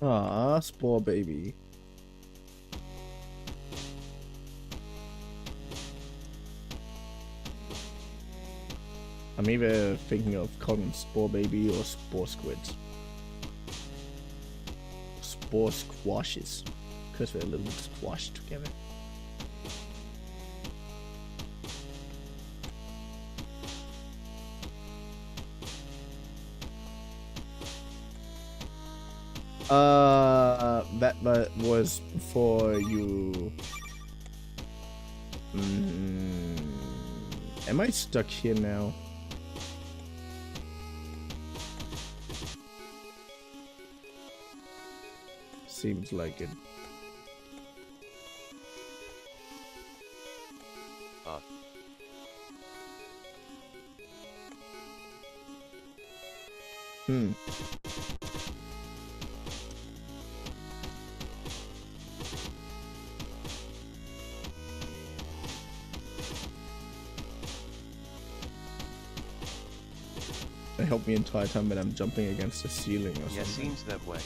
Ah, Spore Baby. I'm either thinking of calling them Spore Baby or Spore Squids. Spore Squashes. Because they're a little bit squashed together. That was for you. Am I stuck here now? Seems like it. It helped me entire time when I'm jumping against the ceiling or something.
Yeah, seems that way.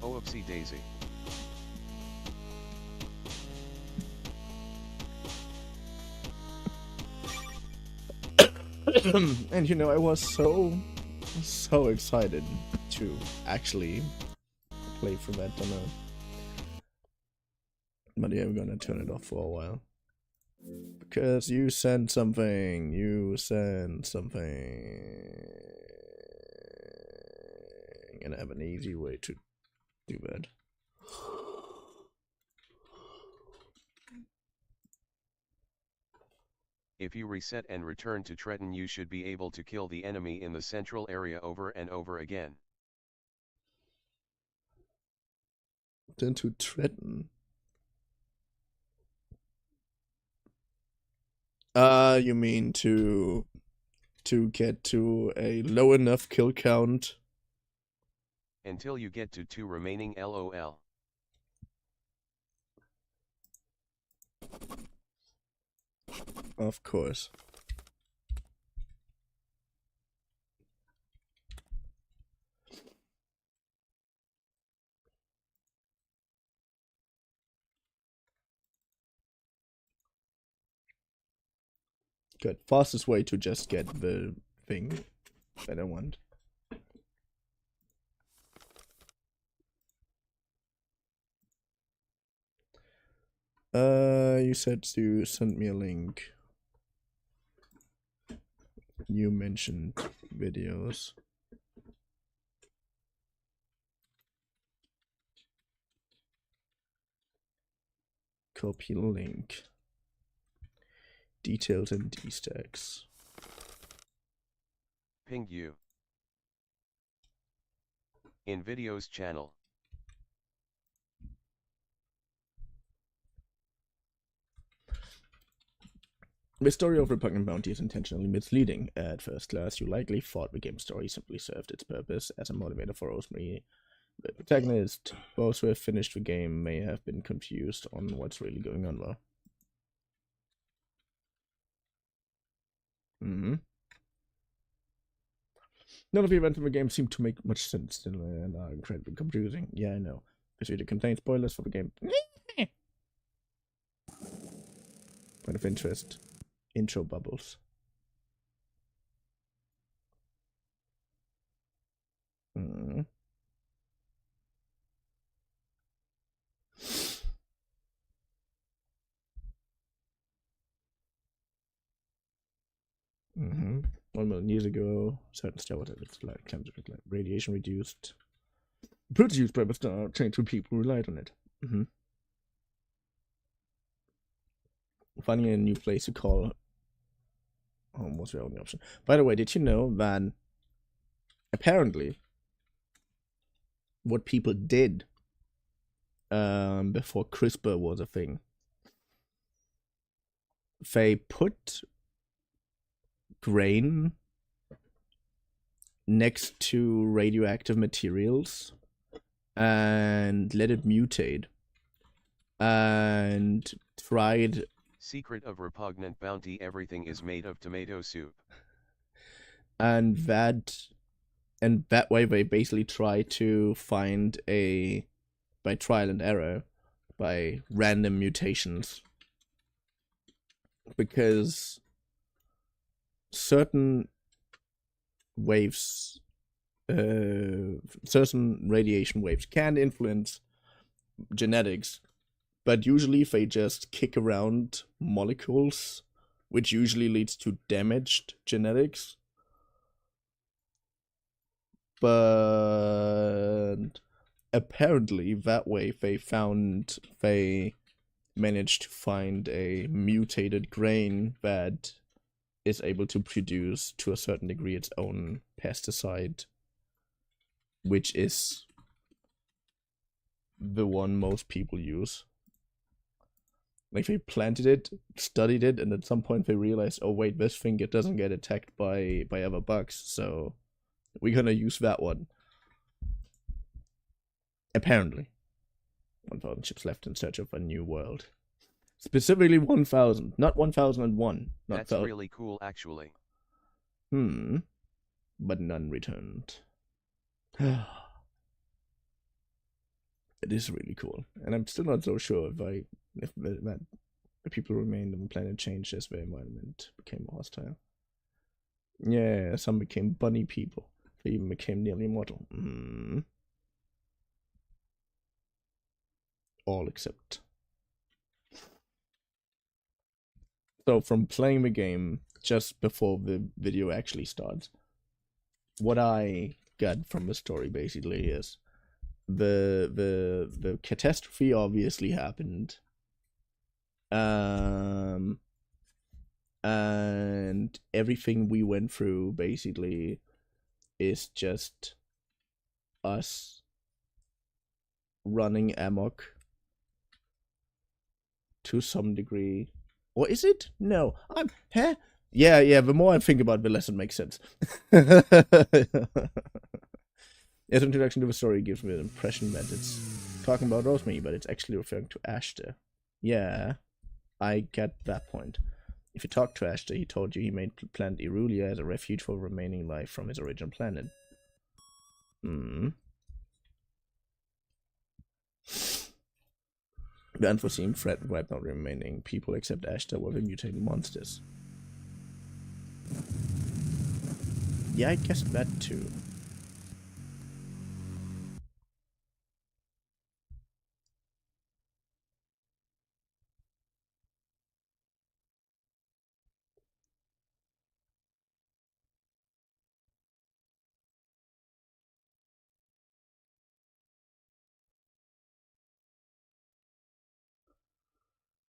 Oopsie daisy.
And you know, I was so excited to actually play for that demo. But yeah, we're gonna turn it off for a while. Because you sent something. You sent something. And I have an easy way to do that.
If you reset and return to Trenton, you should be able to kill the enemy in the central area over and over again.
Then to Trenton. You mean to get to a low enough kill count
until you get to 2 remaining LOL.
Of course. Good. Fastest way to just get the thing that I want. You said to send me a link. You mentioned videos. Copy link. Details and D-stacks.
Ping you. In videos channel.
The story of Repugnant Bounty is intentionally misleading. At first glance, you likely thought the game's story simply served its purpose as a motivator for Rosemary, the protagonist. Those who have finished the game may have been confused on what's really going on, though. None of the events in the game seem to make much sense and are incredibly confusing. Yeah, I know. This video contains spoilers for the game. Point of interest. Intro bubbles. Mm-hmm. 1 million years ago, certain star was like radiation reduced, produced by the star, changed to people who relied on it. Mm-hmm. Finding a new place to call home was the only option. By the way, did you know that apparently what people did before CRISPR was a thing, they put grain next to radioactive materials and let it mutate and tried.
Secret of repugnant bounty: everything is made of tomato soup.
And that way they basically try to find by trial and error, by random mutations, because certain waves, certain radiation waves can influence genetics, but usually they just kick around molecules, which usually leads to damaged genetics. But apparently that way they managed to find a mutated grain that is able to produce to a certain degree its own pesticide, which is the one most people use. Like, they planted it, studied it, and at some point they realized, oh wait, this thing doesn't get attacked by other bugs, so we're gonna use that one. Apparently. 1,000 ships left in search of a new world. Specifically 1,000, not 1,001.
That's really cool, actually.
But none returned. It is really cool. And I'm still not so sure if the people remained on the planet changed as their environment became hostile. Yeah, some became bunny people. They even became nearly immortal. All except. So from playing the game just before the video actually starts, what I got from the story basically is the catastrophe obviously happened. And everything we went through basically is just us running amok to some degree. Or is it? No. Yeah, the more I think about it, the less it makes sense. As introduction to the story gives me the impression that it's talking about Rosemary, but it's actually referring to Ashta. Yeah, I get that point. If you talk to Ashta, he told you he made planet Irulia as a refuge for remaining life from his original planet. The unforeseen threat wiped out remaining people except Ashta were the mutated monsters. Yeah, I guess that too.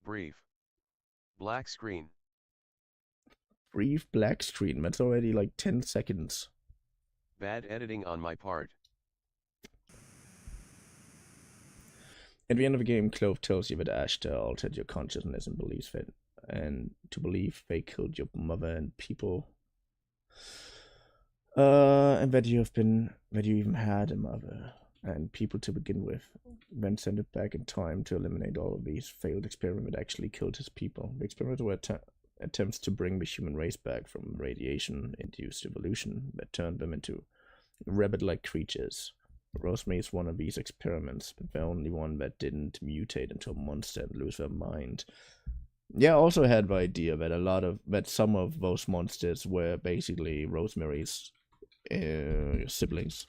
Brief. Black screen.
Brief black screen. That's already like 10 seconds.
Bad editing on my part.
At the end of the game, Clove tells you that Ashta altered your consciousness and believes that, and to believe they killed your mother and people. And that you even had a mother and people to begin with. Then send it back in time to eliminate all of these failed experiments that actually killed his people. The experiments were attempts to bring the human race back from radiation-induced evolution that turned them into rabbit-like creatures. Rosemary is one of these experiments, but the only one that didn't mutate into a monster and lose their mind. Yeah, I also had the idea that some of those monsters were basically Rosemary's siblings.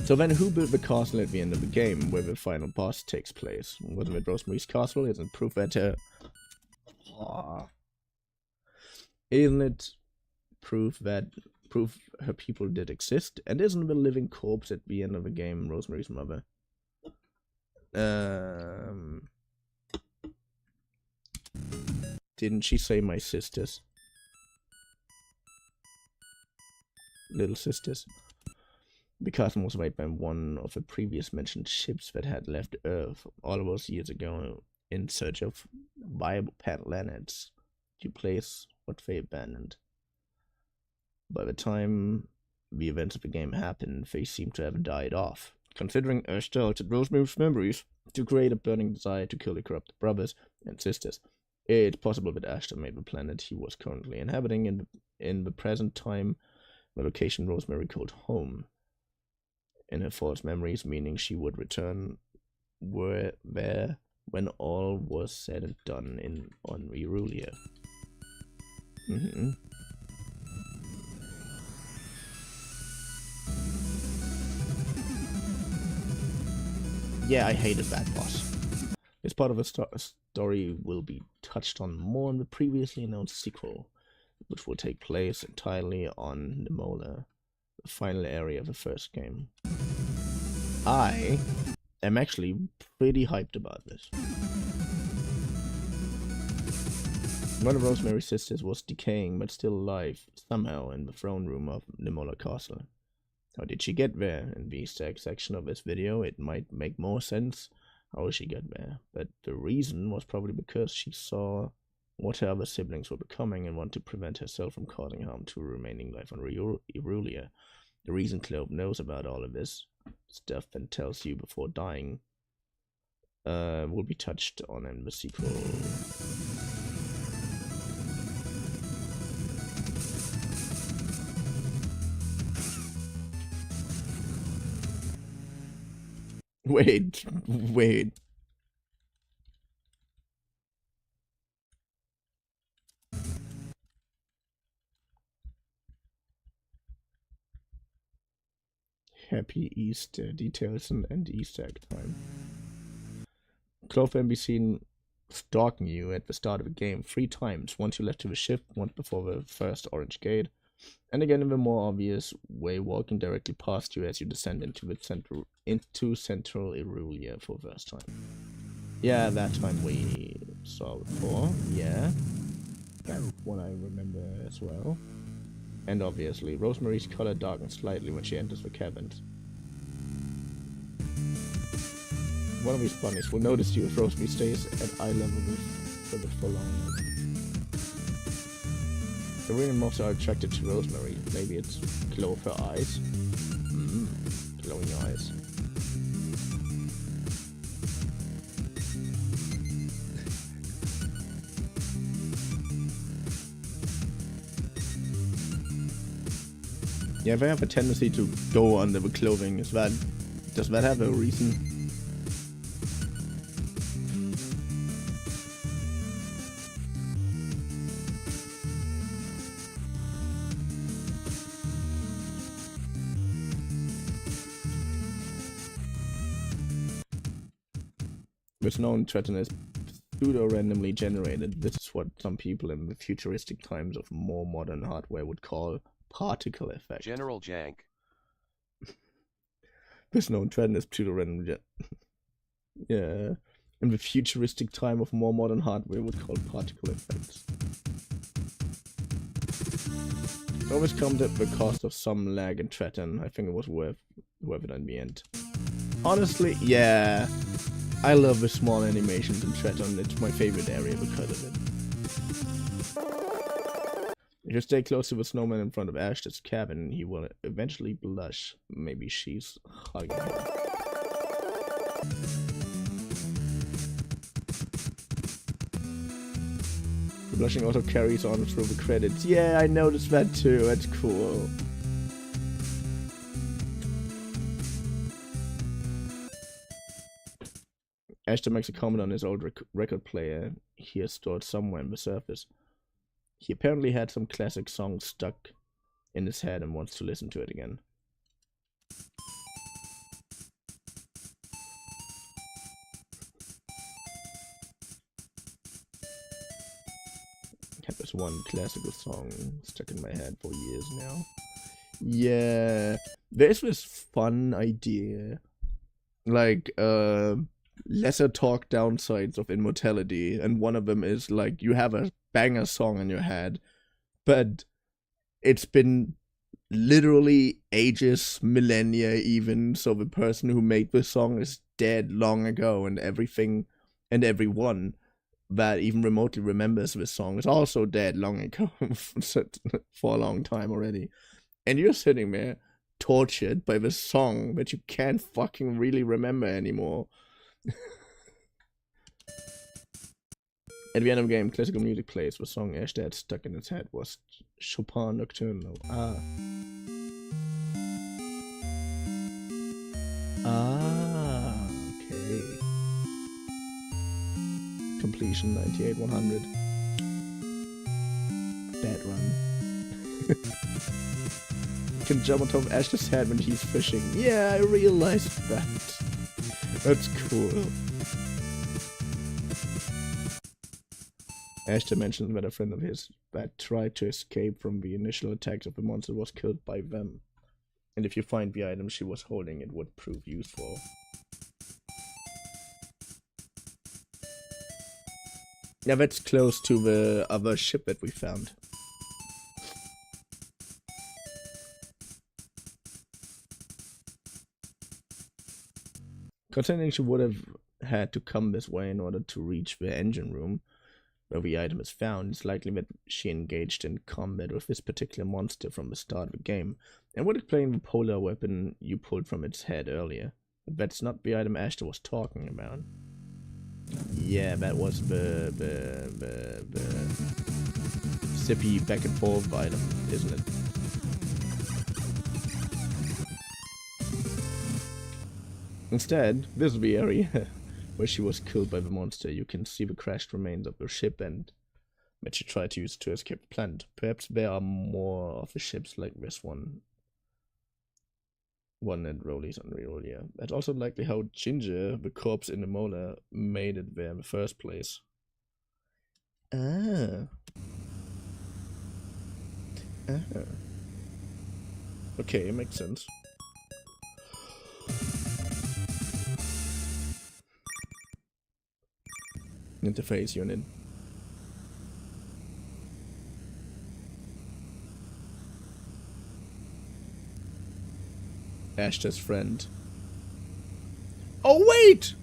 So then who built the castle at the end of the game where the final boss takes place? Wasn't it Rosemary's Castle? Isn't proof that isn't it proof her people did exist? And isn't the living corpse at the end of the game Rosemary's mother? Didn't she say my sisters? Little sisters. The castle was made by one of the previous mentioned ships that had left Earth all those years ago in search of viable planets to place what they abandoned. By the time the events of the game happened, they seem to have died off. Considering Ashton altered Rosemary's memories to create a burning desire to kill the corrupted brothers and sisters, it's possible that Ashton made the planet he was currently inhabiting in the present time the location Rosemary called home. In her false memories, meaning she would return there when all was said and done on Irulia. Yeah, I hated that boss. This part of the story will be touched on more in the previously announced sequel, which will take place entirely on Nemola, the final area of the first game. I am actually pretty hyped about this. One of Rosemary's sisters was decaying but still alive somehow in the throne room of Nemola Castle. How did she get there? In the Easter egg section of this video, it might make more sense how she got there, but the reason was probably because she saw what her other siblings were becoming and wanted to prevent herself from causing harm to remaining life on Irulia. The reason Clove knows about all of this stuff and tells you before dying will be touched on in the sequel. Wait. Happy Easter details and Easter egg time. Clove can be seen stalking you at the start of the game 3 times. Once you left to the ship, once before the first orange gate, and again in the more obvious way, walking directly past you as you descend into central Irulia for the first time. Yeah, that time we saw before. Yeah, that's what I remember as well. And obviously, Rosemary's color darkens slightly when she enters the caverns. One of these bunnies will notice you if Rosemary stays at eye level with the full on. The real moths are attracted to Rosemary. Maybe it's glow of her eyes. Glowing eyes. Yeah, they have a tendency to go under the clothing. Does that have a reason? It's known threat is pseudo-randomly generated. This is what some people in the futuristic times of more modern hardware would call particle effect.
General Jank.
This known trend is pseudo-randomly yeah. In the futuristic time of more modern hardware would call particle effects. It always comes at the cost of some lag and threat, and I think it was worth it in the end. Honestly, yeah. I love the small animations in Treton. It's my favorite area because of it. If you stay close to the snowman in front of Ashton's cabin, he will eventually blush. Maybe she's hugging him. The blushing also carries on through the credits. Yeah, I noticed that too. That's cool. Ashton makes a comment on his old record player he has stored somewhere on the surface. He apparently had some classic song stuck in his head and wants to listen to it again. had this one classical song stuck in my head for years now. Yeah, there's this fun idea, like lesser talk downsides of immortality, and one of them is like you have a banger song in your head, but it's been literally ages, millennia even, so the person who made the song is dead long ago, and everything and everyone that even remotely remembers this song is also dead long ago for a long time already. And you're sitting there tortured by this song that you can't fucking really remember anymore. At the end of the game, classical music plays. The song Ash had stuck in its head was Chopin Nocturnal. Okay. Completion 98-100. Bad run. You can jump on top of Ash's head when he's fishing. Yeah, I realized that. That's cool. Ashton mentioned that a friend of his that tried to escape from the initial attacks of the monster was killed by them. And if you find the item she was holding, it would prove useful. Yeah, that's close to the other ship that we found. Considering she would have had to come this way in order to reach the engine room where the item is found, it's likely that she engaged in combat with this particular monster from the start of the game, and would explain the polar weapon you pulled from its head earlier. But that's not the item Ashton was talking about. Yeah, that was the sippy back and forth item, isn't it? Instead, this is the area where she was killed by the monster. You can see the crashed remains of the ship and that she tried to use to escape the planet. Perhaps there are more of the ships like this one. One that Rolly's unreal, yeah. That's also likely how Ginger, the corpse in the molar, made it there in the first place. Okay, it makes sense. Interface unit. Ashta's friend. Oh wait!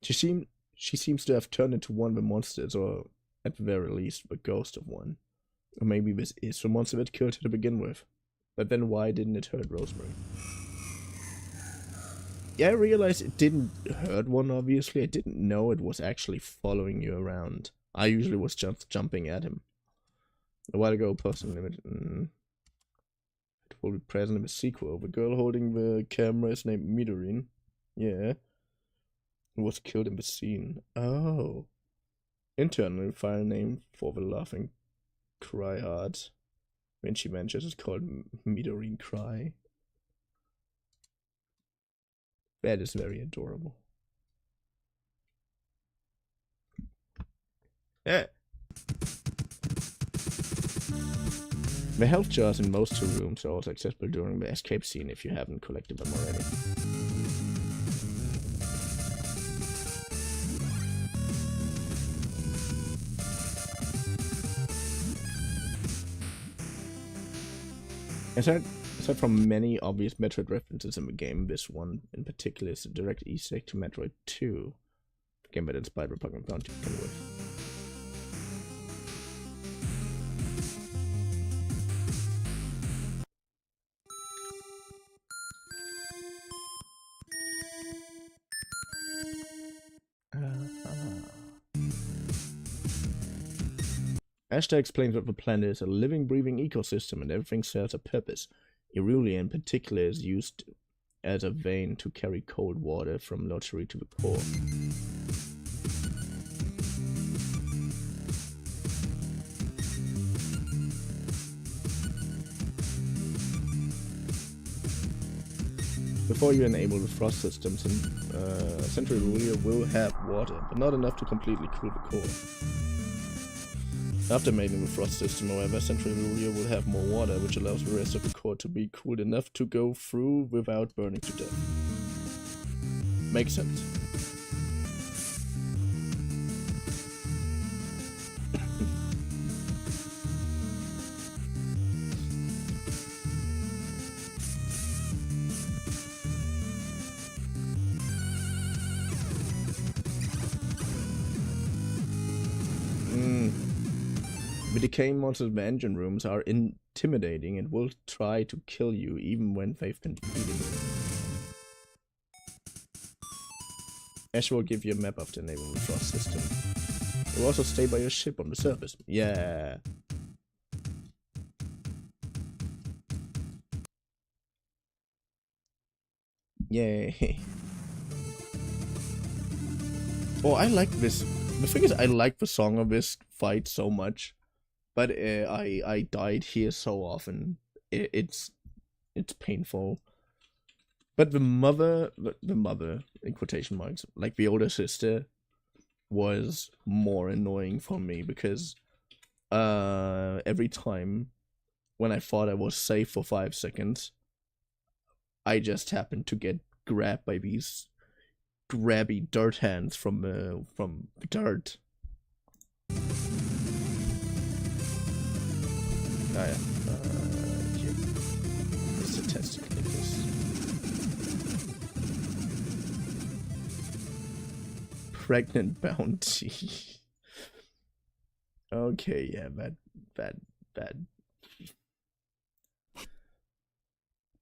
She seems to have turned into one of the monsters, or at the very least, the ghost of one. Or maybe this is the monster that killed her to begin with. But then why didn't it hurt Rosemary? Yeah, I realized it didn't hurt one, obviously. I didn't know it was actually following you around. I usually was just jumping at him. A while ago, posting limit. It will be present in the sequel. The girl holding the camera is named Midorine. Yeah. It was killed in the scene. Oh. Internally, file name for the laughing cry heart. When she mentions it's called Midorine Cry. That is very adorable. Yeah. The health jars in most 2 rooms are also accessible during the escape scene if you haven't collected them already. Aside from many obvious Metroid references in the game, this one in particular is a direct Easter egg to Metroid 2, the game that inspired the Pokemon Bounty to begin with. Ashta explains that the planet is a living, breathing ecosystem and everything serves a purpose. Irulia in particular is used as a vein to carry cold water from Lottery to the core. Before you enable the frost systems, Central Irulia will have water, but not enough to completely cool the core. After making the frost system, however, Central Luria will have more water, which allows the rest of the core to be cooled enough to go through without burning to death. Makes sense. The decaying monsters of the engine rooms are intimidating and will try to kill you even when they've been defeated. Ash will give you a map after enabling the frost system. It will also stay by your ship on the surface. Yeah. Yay. Oh, I like this. The thing is, I like the song of this fight so much. But I died here so often. It's painful. But the mother in quotation marks, like the older sister, was more annoying for me because every time when I thought I was safe for 5 seconds, I just happened to get grabbed by these grabby dirt hands from the dirt. Oh yeah. Here. It's a testicle like this. Pregnant bounty. Okay, yeah,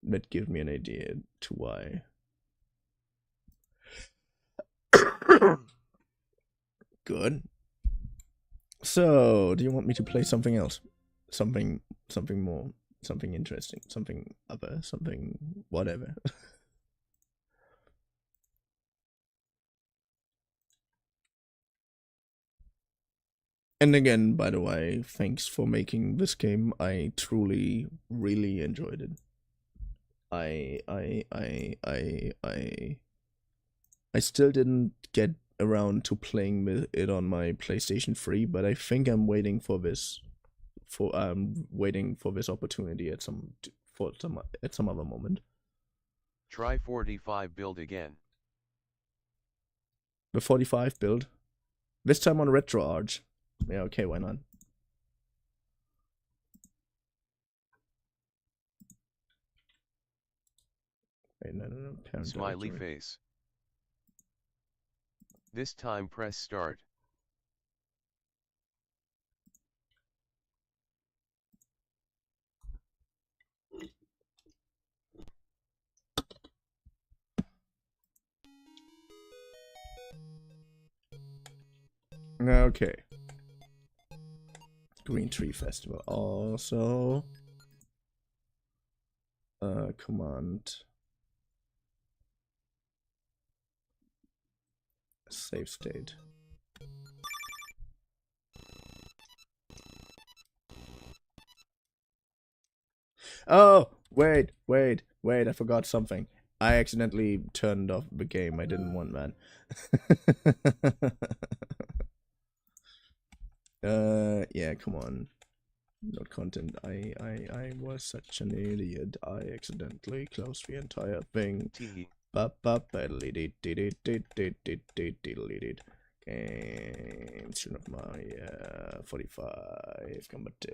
that gives me an idea to why. Good. So, do you want me to play something else? Something more, something interesting, something other, something whatever. And again, by the way, thanks for making this game. I truly, really enjoyed it. I still didn't get around to playing it on my PlayStation 3, but I think I'm waiting for this. Waiting for this opportunity at some other moment.
Try 45 build again.
The 45 build, this time on RetroArch. Yeah, okay, why not? Wait, no.
Smiley face. This time press start.
Okay. Green Tree Festival. Also, command save state. Oh, wait, I forgot something. I accidentally turned off the game. I didn't want that. Yeah, come on. Not content. I was such an idiot. I accidentally closed the entire thing. Games tune of my 45 combat.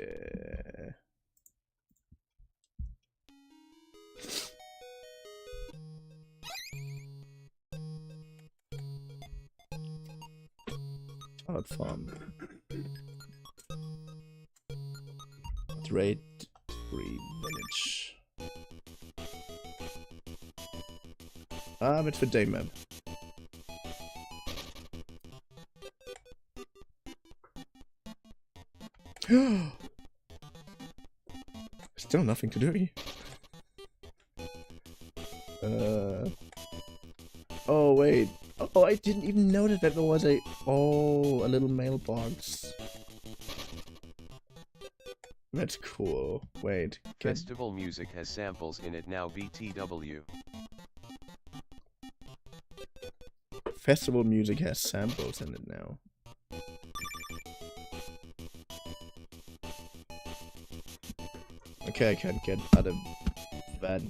Art farm. Trade free village. Ah, it's the day map. Still nothing to do here. Oh wait. Oh, I didn't even notice that there was a little mailbox. That's cool. Wait.
Festival music has samples in it now. VTW.
Festival music has samples in it now. Okay, I can't get out of that.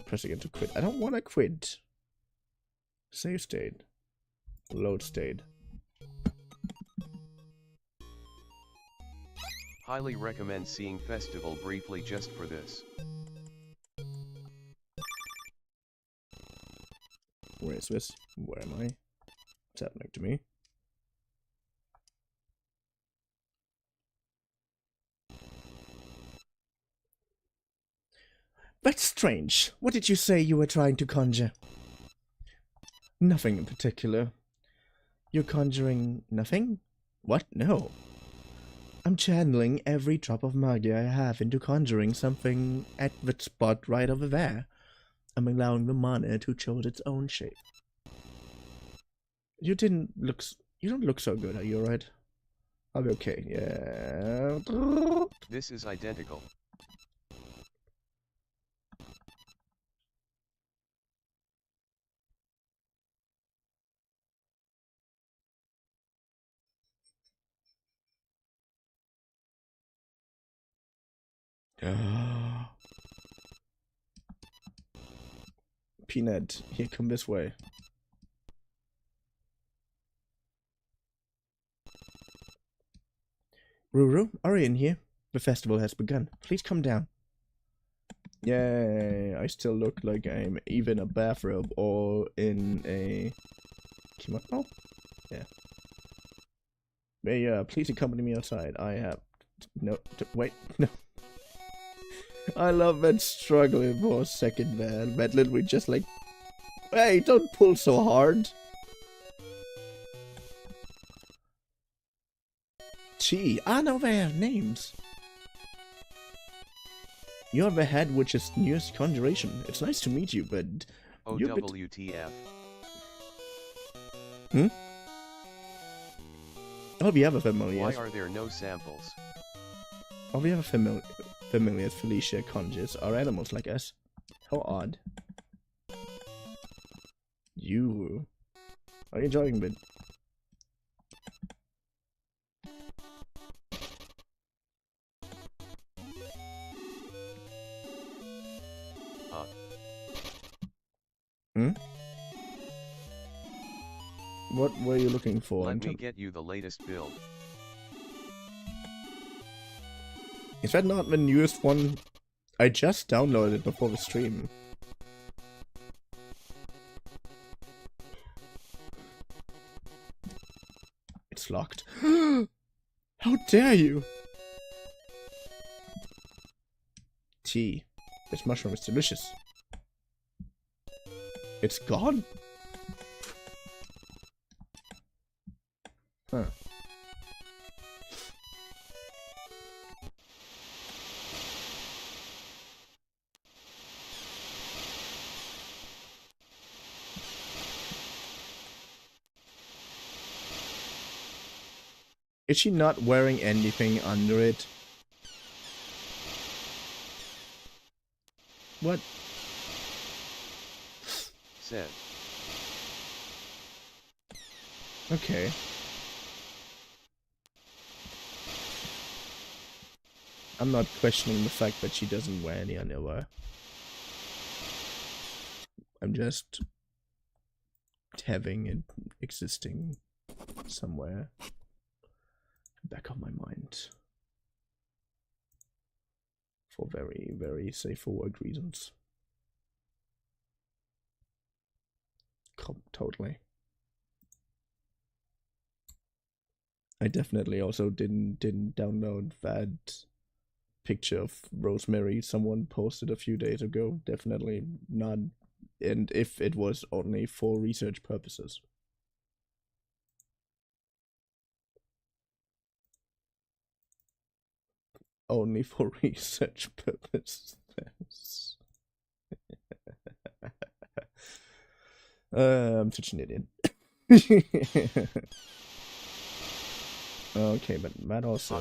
Press again to quit. I don't want to quit. Save state. Load state.
Highly recommend seeing Festival briefly just for this.
Where is this? Where am I? What's happening to me? That's strange. What did you say you were trying to conjure? Nothing in particular. You're conjuring nothing? What? No. I'm channeling every drop of magia I have into conjuring something at the spot right over there. I'm allowing the mana to choose its own shape. You don't look so good, are you alright? I'll be okay, yeah.
This is identical.
Peanut, here, come this way. Ruru, Ari in here. The festival has begun. Please come down. Yay, I still look like I'm either in a bathrobe or in a kimono? Yeah. Hey, please accompany me outside. I have... No, wait, no. I love that struggling for a second, man. That literally just like... Hey, don't pull so hard. Gee, I know their names. You're the head witch's newest conjuration. It's nice to meet you, but...
OWTF.
Hmm? Oh, we have a familiar.
Why are there no samples?
Oh, we have a familiar Felicia conjures are animals like us. How odd. You are you enjoying it? Hmm? What were you looking for?
Let me get you the latest build.
Is that not the newest one? I just downloaded it before the stream. It's locked. How dare you! Tea. This mushroom is delicious. It's gone? Huh. Is she not wearing anything under it? What?
Said.
Okay. I'm not questioning the fact that she doesn't wear any underwear. I'm just having it existing somewhere back of my mind for very, very safe for work reasons. Totally. I definitely also didn't download that picture of Rosemary someone posted a few days ago. Definitely not, and if it was only for research purposes. Only for research purposes. I'm such an idiot. Okay, but that also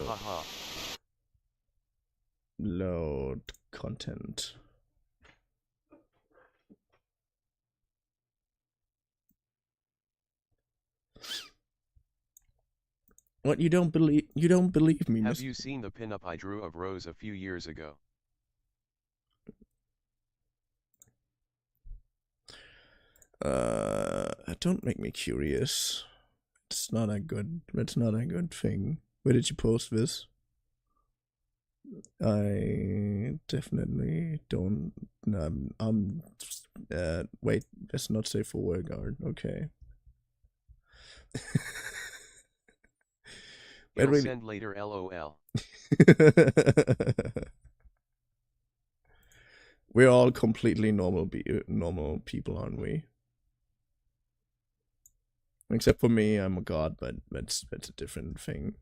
load content. What, you don't believe? You don't believe me,
Have
Miss?
you seen the pinup I drew of Rose a few years ago?
Don't make me curious. It's not a good. It's not a good thing. Where did you post this? I definitely don't. Wait. That's not safe for work, art. Okay.
It'll
really.
send later, lol.
We're all completely normal people, aren't we? Except for me, I'm a god, but that's a different thing.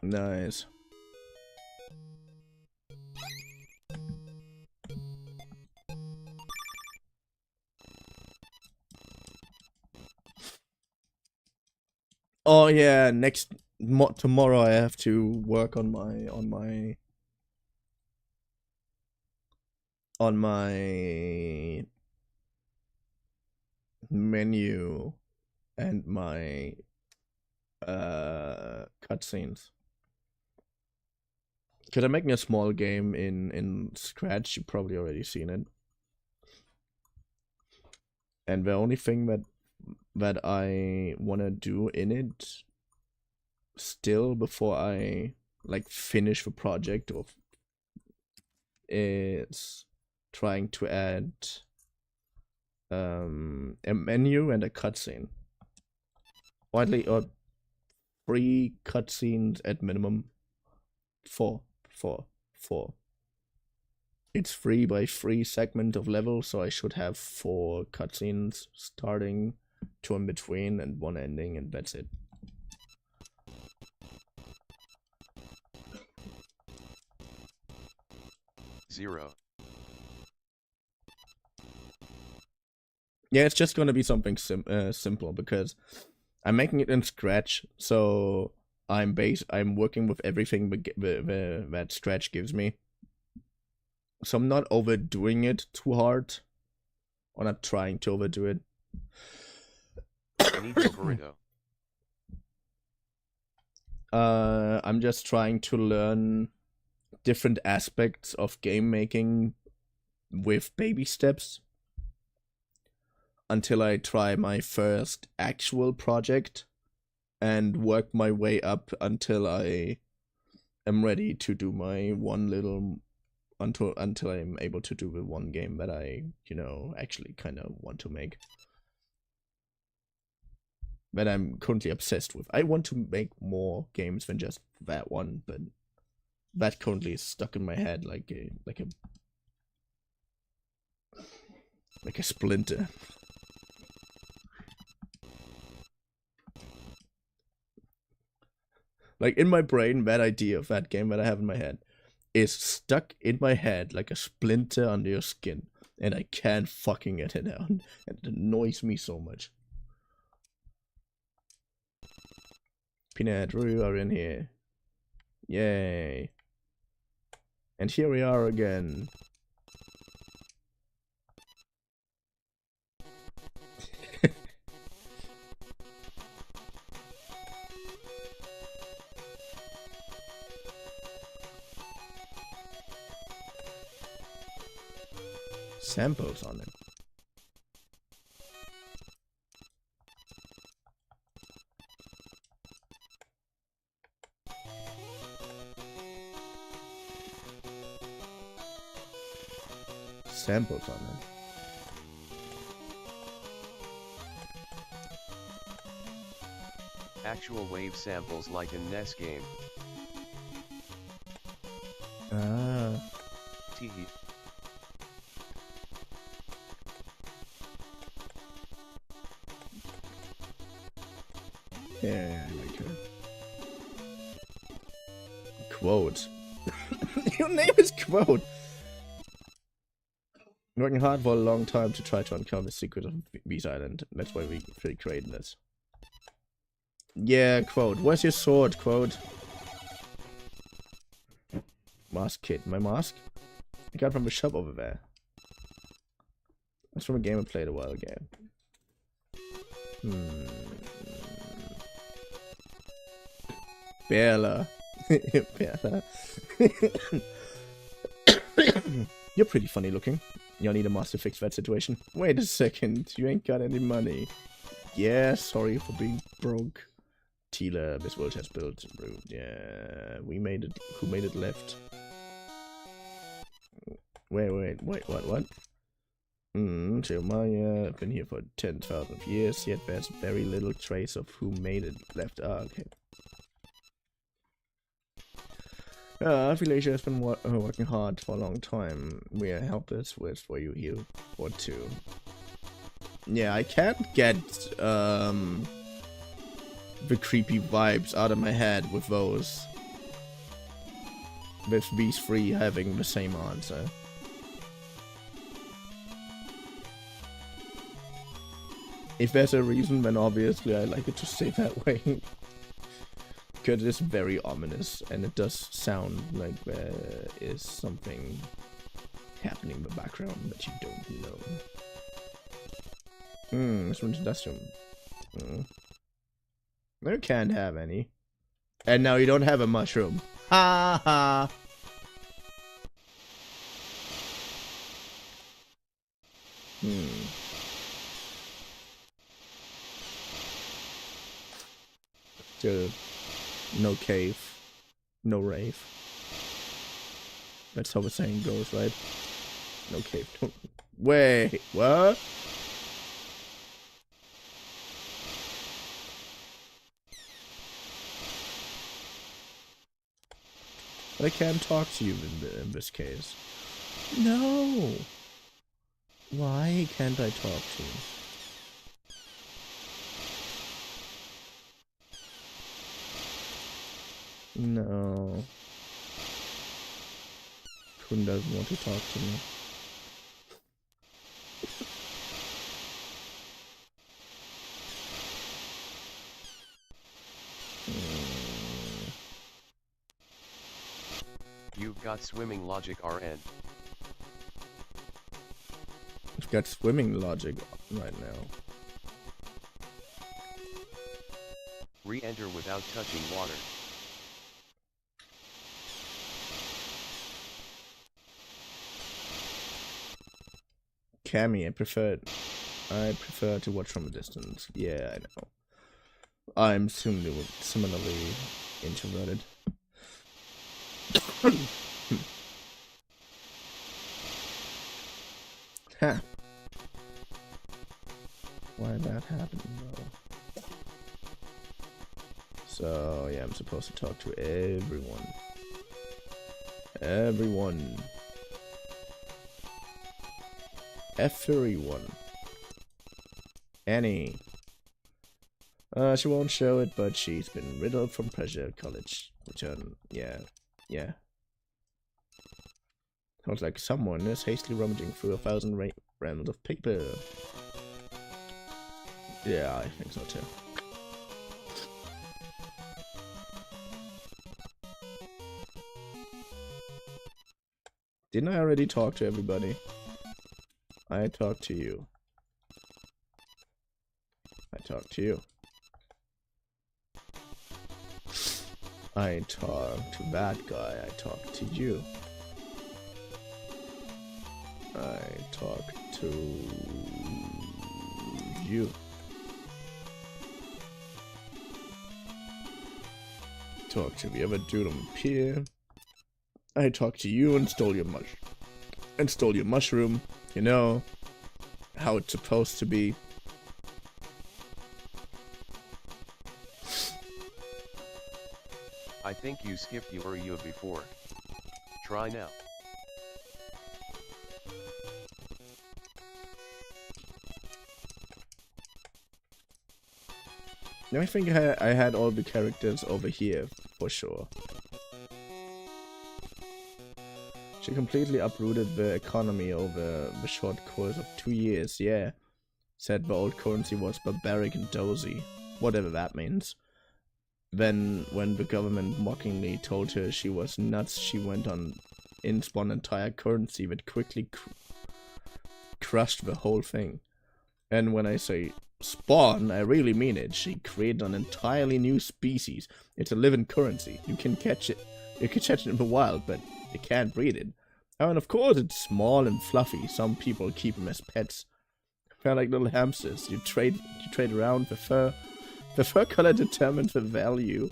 Nice. Oh yeah, tomorrow I have to work on my menu and my cutscenes. Because I'm making a small game in Scratch. You've probably already seen it. And the only thing that I want to do in it still before I like finish the project is trying to add a menu and a cutscene. Widely or 3 cutscenes at minimum. 4. It's 3 by 3 segment of level, so I should have 4 cutscenes starting, 2 in between, and 1 ending, and that's it.
Zero.
Yeah, it's just gonna be something simple because I'm making it in Scratch, so I'm working with everything that Scratch gives me. So I'm not overdoing it too hard. Or not trying to overdo it.
I need your burrito.
I'm just trying to learn different aspects of game making with baby steps until I try my first actual project and work my way up until I am ready to do my one little until I'm able to do the one game that I, actually kind of want to make. That I'm currently obsessed with. I want to make more games than just that one, but that currently is stuck in my head like a splinter. Like in my brain, that idea of that game that I have in my head is stuck in my head like a splinter under your skin, and I can't fucking get it out. And it annoys me so much. Peanut, you are in here. Yay. And here we are again. Samples on it. Samples on it.
Actual wave samples like in NES game.
Ah.
Teehee.
Yeah, I like her. Quote. Your name is Quote. Working hard for a long time to try to uncover the secret of Beast Island. That's why we created this. Yeah, quote. Where's your sword, quote? Mask kit. My mask? I got it from the shop over there. That's from a game I played a while ago. Bella. Bella. You're pretty funny looking. You'll need a master to fix that situation. Wait a second. You ain't got any money. Yeah, sorry for being broke. Tila, this world has built. Yeah, we made it. Who made it left? Wait, what? Jeremiah, I've been here for 10,000 years, yet there's very little trace of who made it left. Ah, okay. Villager has been working hard for a long time. We are helpless with for you here. What to? Yeah, I can't get the creepy vibes out of my head with those. With these three having the same answer. If there's a reason, then obviously I like it to stay that way. Because it's very ominous, and it does sound like there is something happening in the background that you don't know. This one's industrial. You can't have any. And now you don't have a mushroom. Ha ha! Still, no cave, no rave. That's how the saying goes, right? No cave. Wait, what? I can't talk to you in this case. No. Why can't I talk to you? No. Kun doesn't want to talk to me.
You've got swimming logic RN.
I've got swimming logic right now.
Re-enter without touching water.
Cammy, I prefer to watch from a distance. Yeah, I know. I'm similarly introverted. Ha. Why that happened though? So yeah, I'm supposed to talk to everyone. Everyone. Everyone. Annie. She won't show it, but she's been riddled from pressure at college. Return. Yeah. Sounds like someone is hastily rummaging through 1,000 rounds of paper. Yeah, I think so too. Didn't I already talk to everybody? I talked to you. I talked to you. I talked to that guy. I talked to you. I talked to you. Talk to the other dude on the pier. I talked to you and stole your mushroom. You know how it's supposed to be.
I think you skipped your you before. Try now.
I think I had all the characters over here for sure. She completely uprooted the economy over the short course of 2 years, yeah. Said the old currency was barbaric and dozy, whatever that means. Then, when the government mockingly told her she was nuts, she went on in spawn entire currency that quickly crushed the whole thing. And when I say spawn, I really mean it. She created an entirely new species. It's a living currency. You can catch it. You can catch it in the wild, but you can't breed it. Oh, and of course, it's small and fluffy. Some people keep them as pets. They're like little hamsters. You trade around the fur. The fur color determines the value.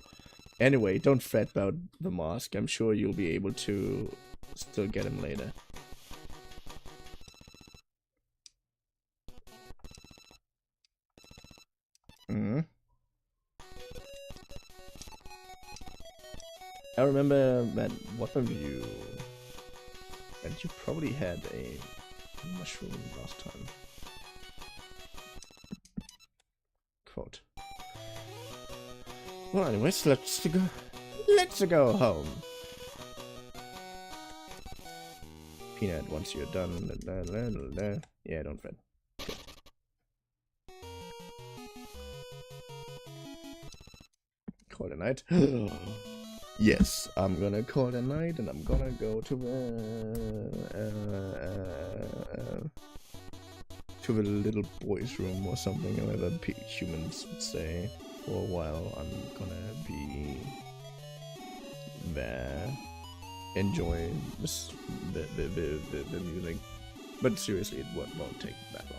Anyway, don't fret about the mask. I'm sure you'll be able to still get him later. I remember that what of you, and you probably had a mushroom last time. Quote. Well, anyways, let's go home. Peanut, once you're done, yeah, don't fret. Call it a night. Yes, I'm gonna call it a night, and I'm gonna go to the little boy's room or something, however humans would say. For a while, I'm gonna be there, enjoying the music. But seriously, it won't take that long.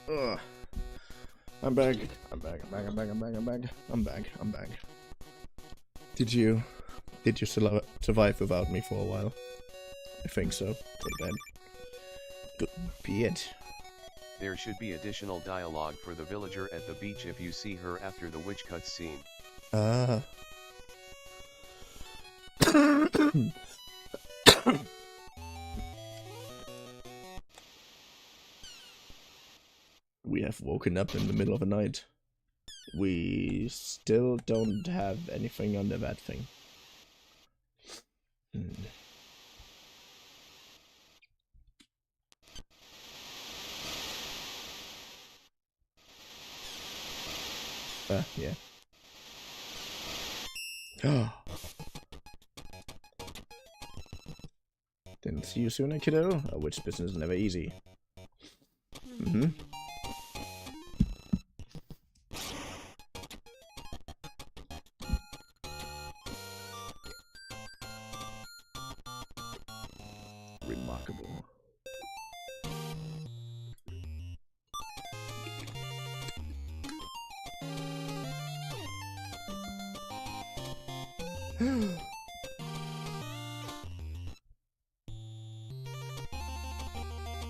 Ugh. I'm back. Did you survive without me for a while? I think so. Go to bed. Good be it.
There should be additional dialogue for the villager at the beach if you see her after the witch cut scene.
Ah. We have woken up in the middle of the night. We still don't have anything under that thing. Yeah. Oh. Didn't see you sooner, kiddo. A witch business is never easy. Remarkable.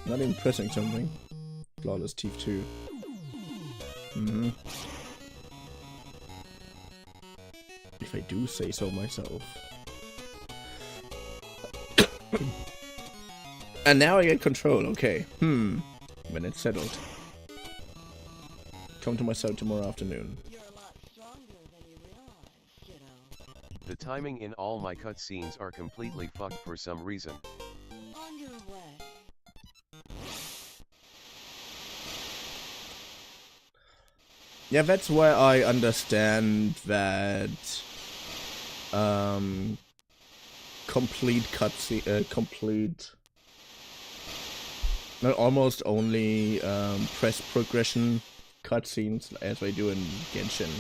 Not even pressing something. Flawless teeth too. If I do say so myself. And now I get control, okay. When it's settled. Come to my cell tomorrow afternoon.
You're a lot stronger than you realize, kiddo.
The timing in all my cutscenes are completely fucked for some reason.
On your way.
Yeah, that's why I understand that complete cutscene, not almost only press progression cutscenes as I do in Genshin.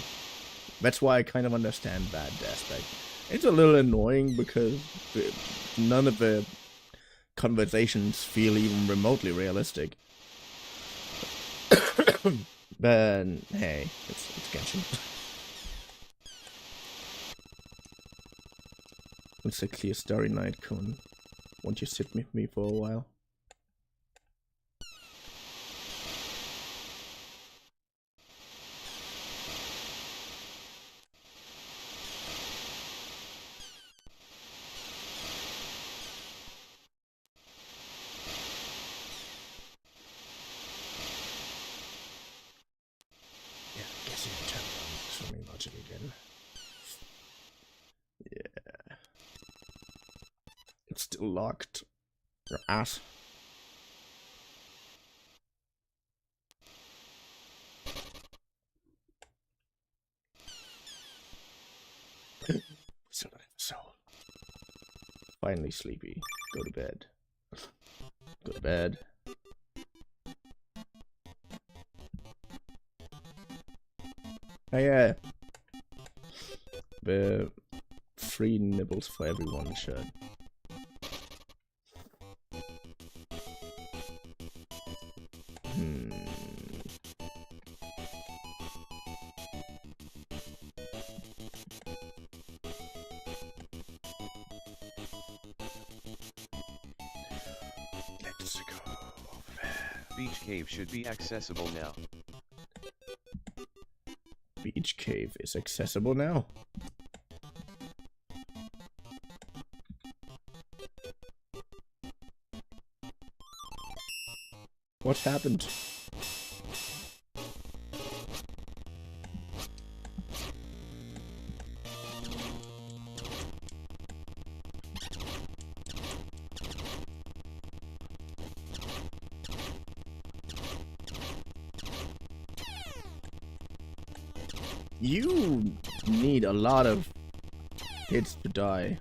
That's why I kind of understand that aspect. It's a little annoying because none of the conversations feel even remotely realistic. But hey, it's Genshin. It's a clear starry night, Kun. Won't you sit with me for a while? Yeah, guessing the turn on swimming logic again. Yeah. It's still locked. Your ass. Still don't have a soul. Finally sleepy. Go to bed. Go to bed. Oh yeah. The free nibbles for everyone shirt. Let's go over there.
Beach cave should be accessible now.
Beach cave is accessible now. What happened? You need a lot of hits to die.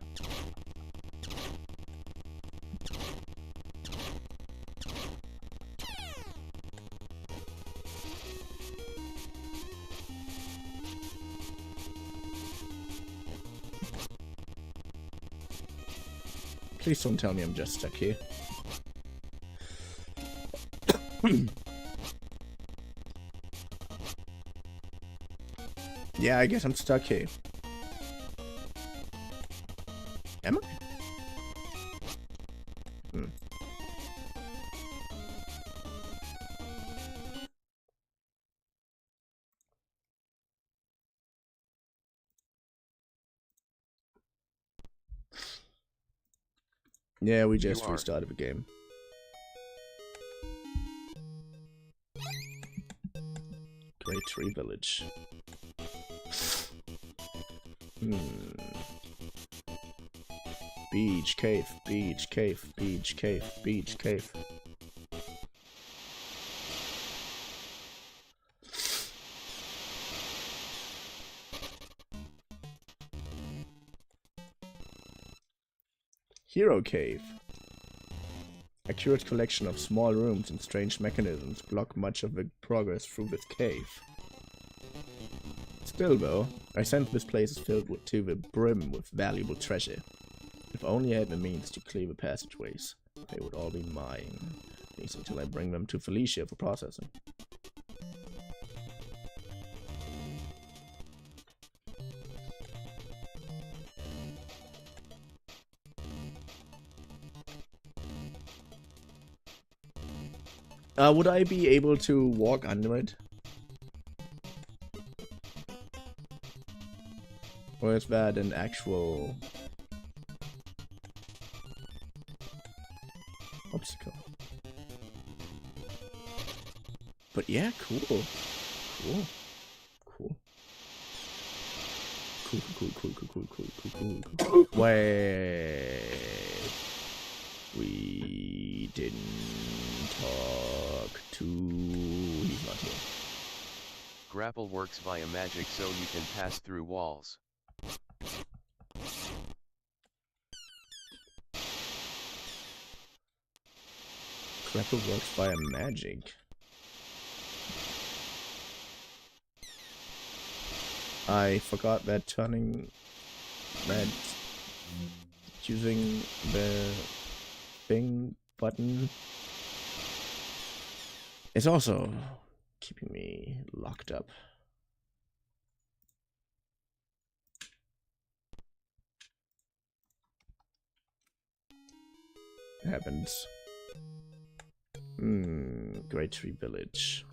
Please don't tell me I'm just stuck here. Yeah, I guess I'm stuck here. Am I? Yeah, we just restarted the game. Great Tree Village. Beach cave, beach cave, beach cave, beach cave. Hero Cave. A curious collection of small rooms and strange mechanisms block much of the progress through this cave. Still though, I sense this place is filled to the brim with valuable treasure. If only I had the means to clear the passageways, they would all be mine. At least until I bring them to Felicia for processing. Would I be able to walk under it? Or is that an actual obstacle? But yeah, cool. Cool. Cool. Cool. Wait. We didn't talk to... He's not here.
Grapple works via magic so you can pass through walls.
Grapple works via magic. I forgot that using the thing button is also keeping me locked up. It happens. Great Tree Village.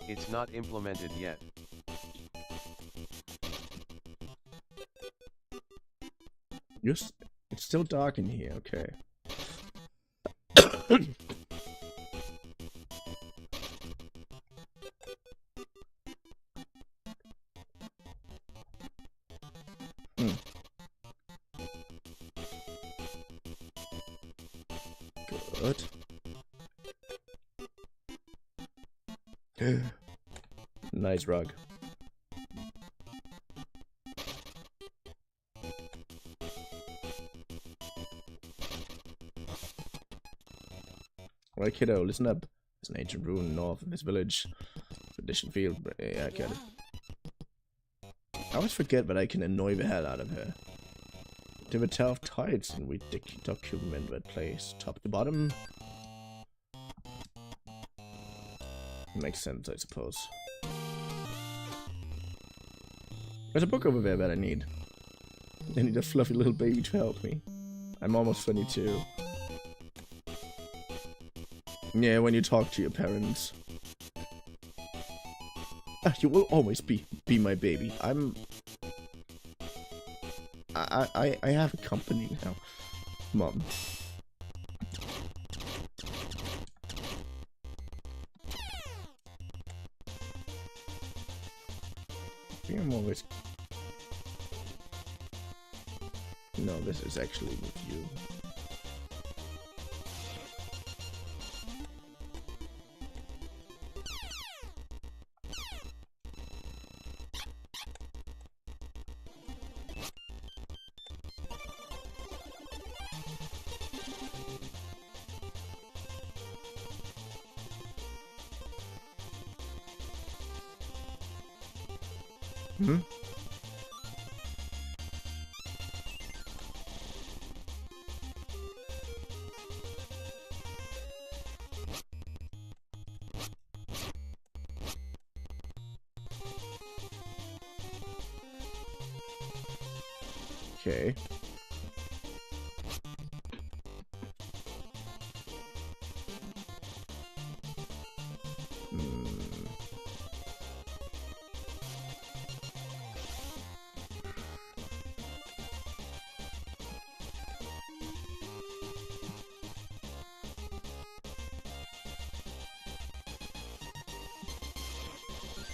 It's not implemented yet.
It's still dark in here, okay. Good. Nice rug. Alright, kiddo, listen up. There's an ancient ruin north of this village. Tradition field. Yeah, I get it. I always forget that I can annoy the hell out of her. To the 12 tides, and we document that place. Top to bottom. Makes sense, I suppose. There's a book over there that I need. I need a fluffy little baby to help me. I'm almost 22. Yeah, when you talk to your parents. You will always be my baby. I have a company now, Mom. I think I'm always... No, this is actually with you. Hmm? Okay.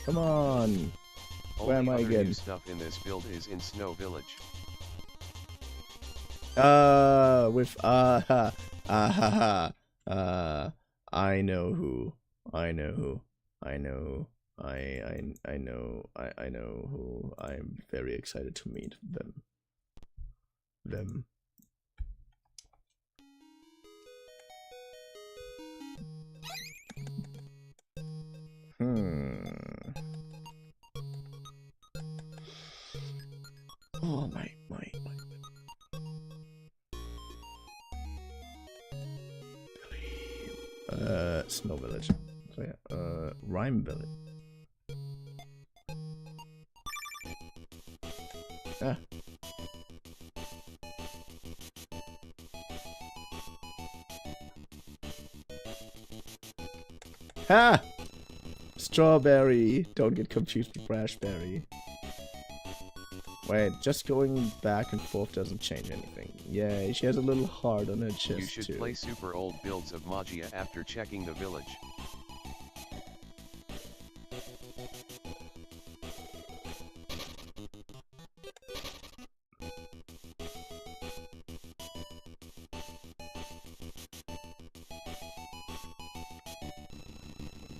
Come on. Where am I
Only other
again?
new stuff in this build is in Snow Village.
I know who. I know who. I know. I know who. I'm very excited to meet them. Oh my. Snow Village. So yeah, Rhyme Village. Ah. Ha! Strawberry. Don't get confused with raspberry. Wait, just going back and forth doesn't change anything. Yeah, she has a little heart on her chest.
You should
too.
play super old builds of magia after checking the village.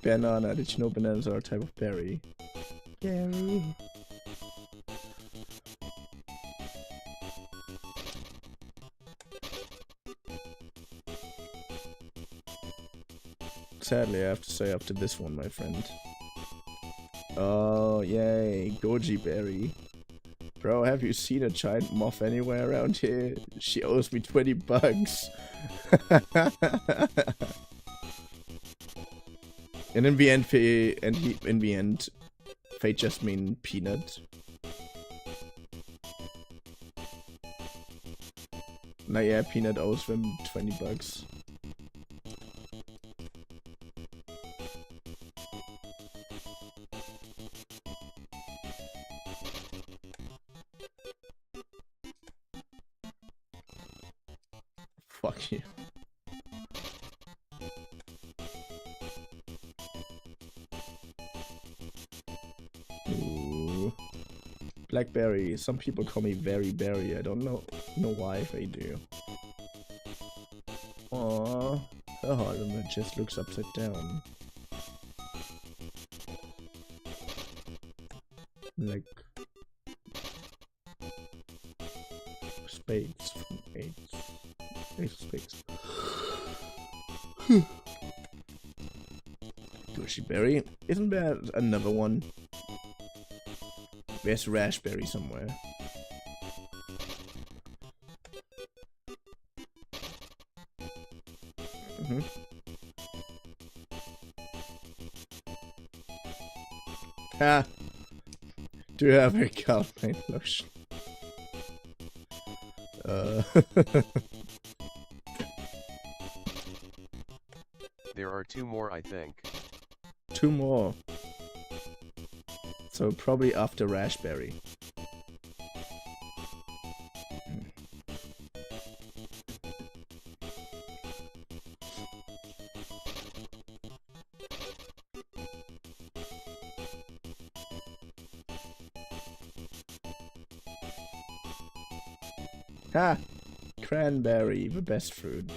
Banana. Did you know bananas are a type of berry? Berry. Sadly, I have to say after this one, my friend. Oh, yay. Goji berry. Bro, have you seen a giant moth anywhere around here? She owes me 20 bucks. And in the end, fate just mean peanut. Nah, yeah, peanut owes them 20 bucks. Fuck you. Ooh. Blackberry. Some people call me Very Berry. I don't know why they do. Aww. Her heart just looks upside down. Like spades from Ace of Spades. Gushy berry. Isn't there another one? There's raspberry somewhere. Ha! Do you have a calf paint lotion?
There are 2 more, I think.
2 more. So probably after raspberry. Ha! Cranberry, the best fruit.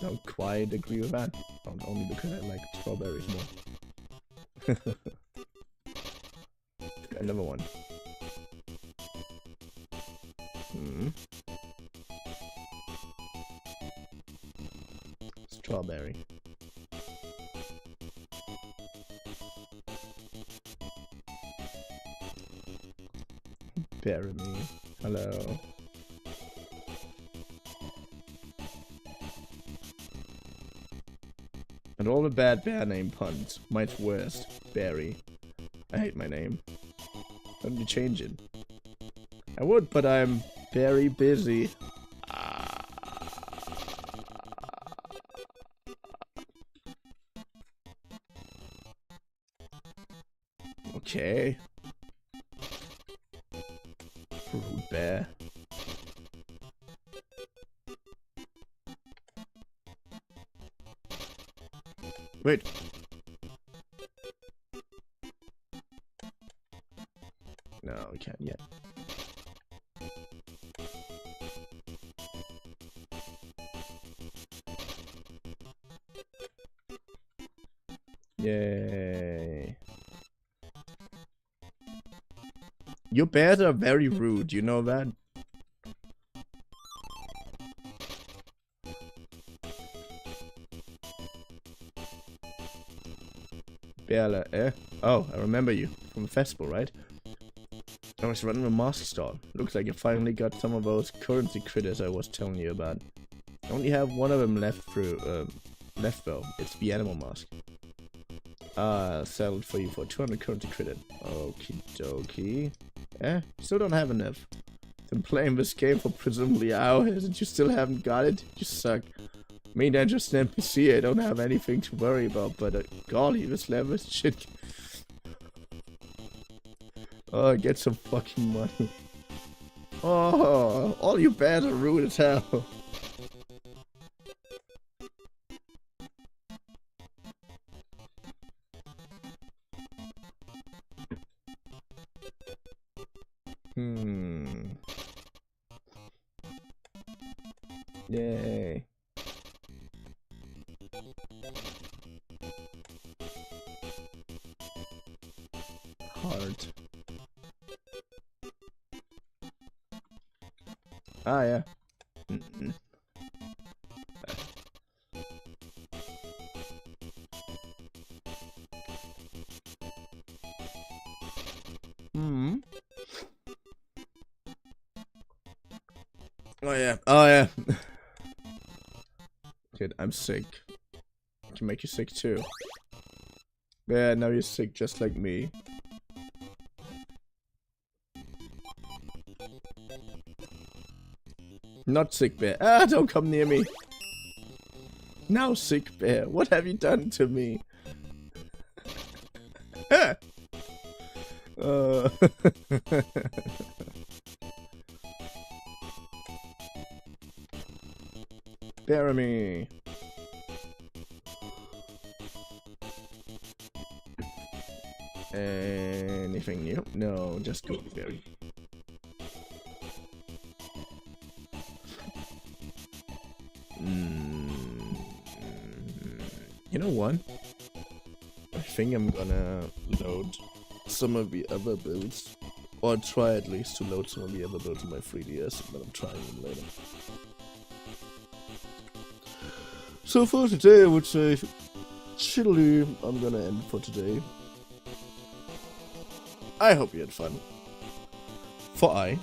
Don't quite agree with that. Only because I like strawberries more. Another one. Strawberry. Bury me. Hello. And all the bad bear name puns. Mine's worst. Barry. I hate my name. Why don't you change it? I would, but I'm very busy. Okay. Rude bear. Wait. No, we can't yet. Yay. Your bears are very rude, you know that? Bearla, eh? Oh, I remember you from the festival, right? I was running a mask store. Looks like you finally got some of those currency critters I was telling you about. I only have one of them left though. It's the animal mask. I'll sell it for you for 200 currency credit. Okie dokie. Eh? Still don't have enough. Been playing this game for presumably hours and you still haven't got it? You suck. I mean, I'm just an NPC, I don't have anything to worry about, but golly, this level shit. Oh, get some fucking money. Oh, all you bears are rude as hell. Yay. heart. Ah, yeah. Mm-mm. Hmm. Oh yeah. Oh yeah. Dude, I'm sick. I can make you sick too. Yeah, now you're sick just like me. Not sick bear. Ah, don't come near me. Now sick bear, what have you done to me? uh. Dare me. Anything new? No, just Goody Berry. You know what? I think I'm gonna load some of the other builds. Or try at least to load some of the other builds on my 3DS, but I'm trying them later. So for today, I would say, chilly, I'm gonna end for today. I hope you had fun. For I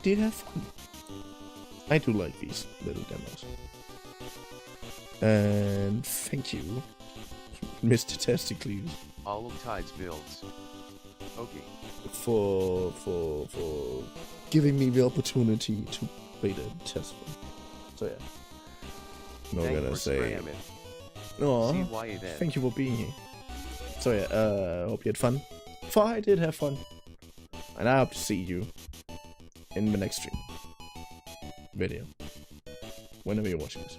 did have fun. I do like these little demos. And thank you, Mr. Testicles.
All of Tide's builds. Okay.
For giving me the opportunity to play the test one. So yeah. I'm not gonna say. No, thank you for being here. So yeah, hope you had fun. For I did have fun. And I hope to see you in the next stream. Video. Whenever you're watching this.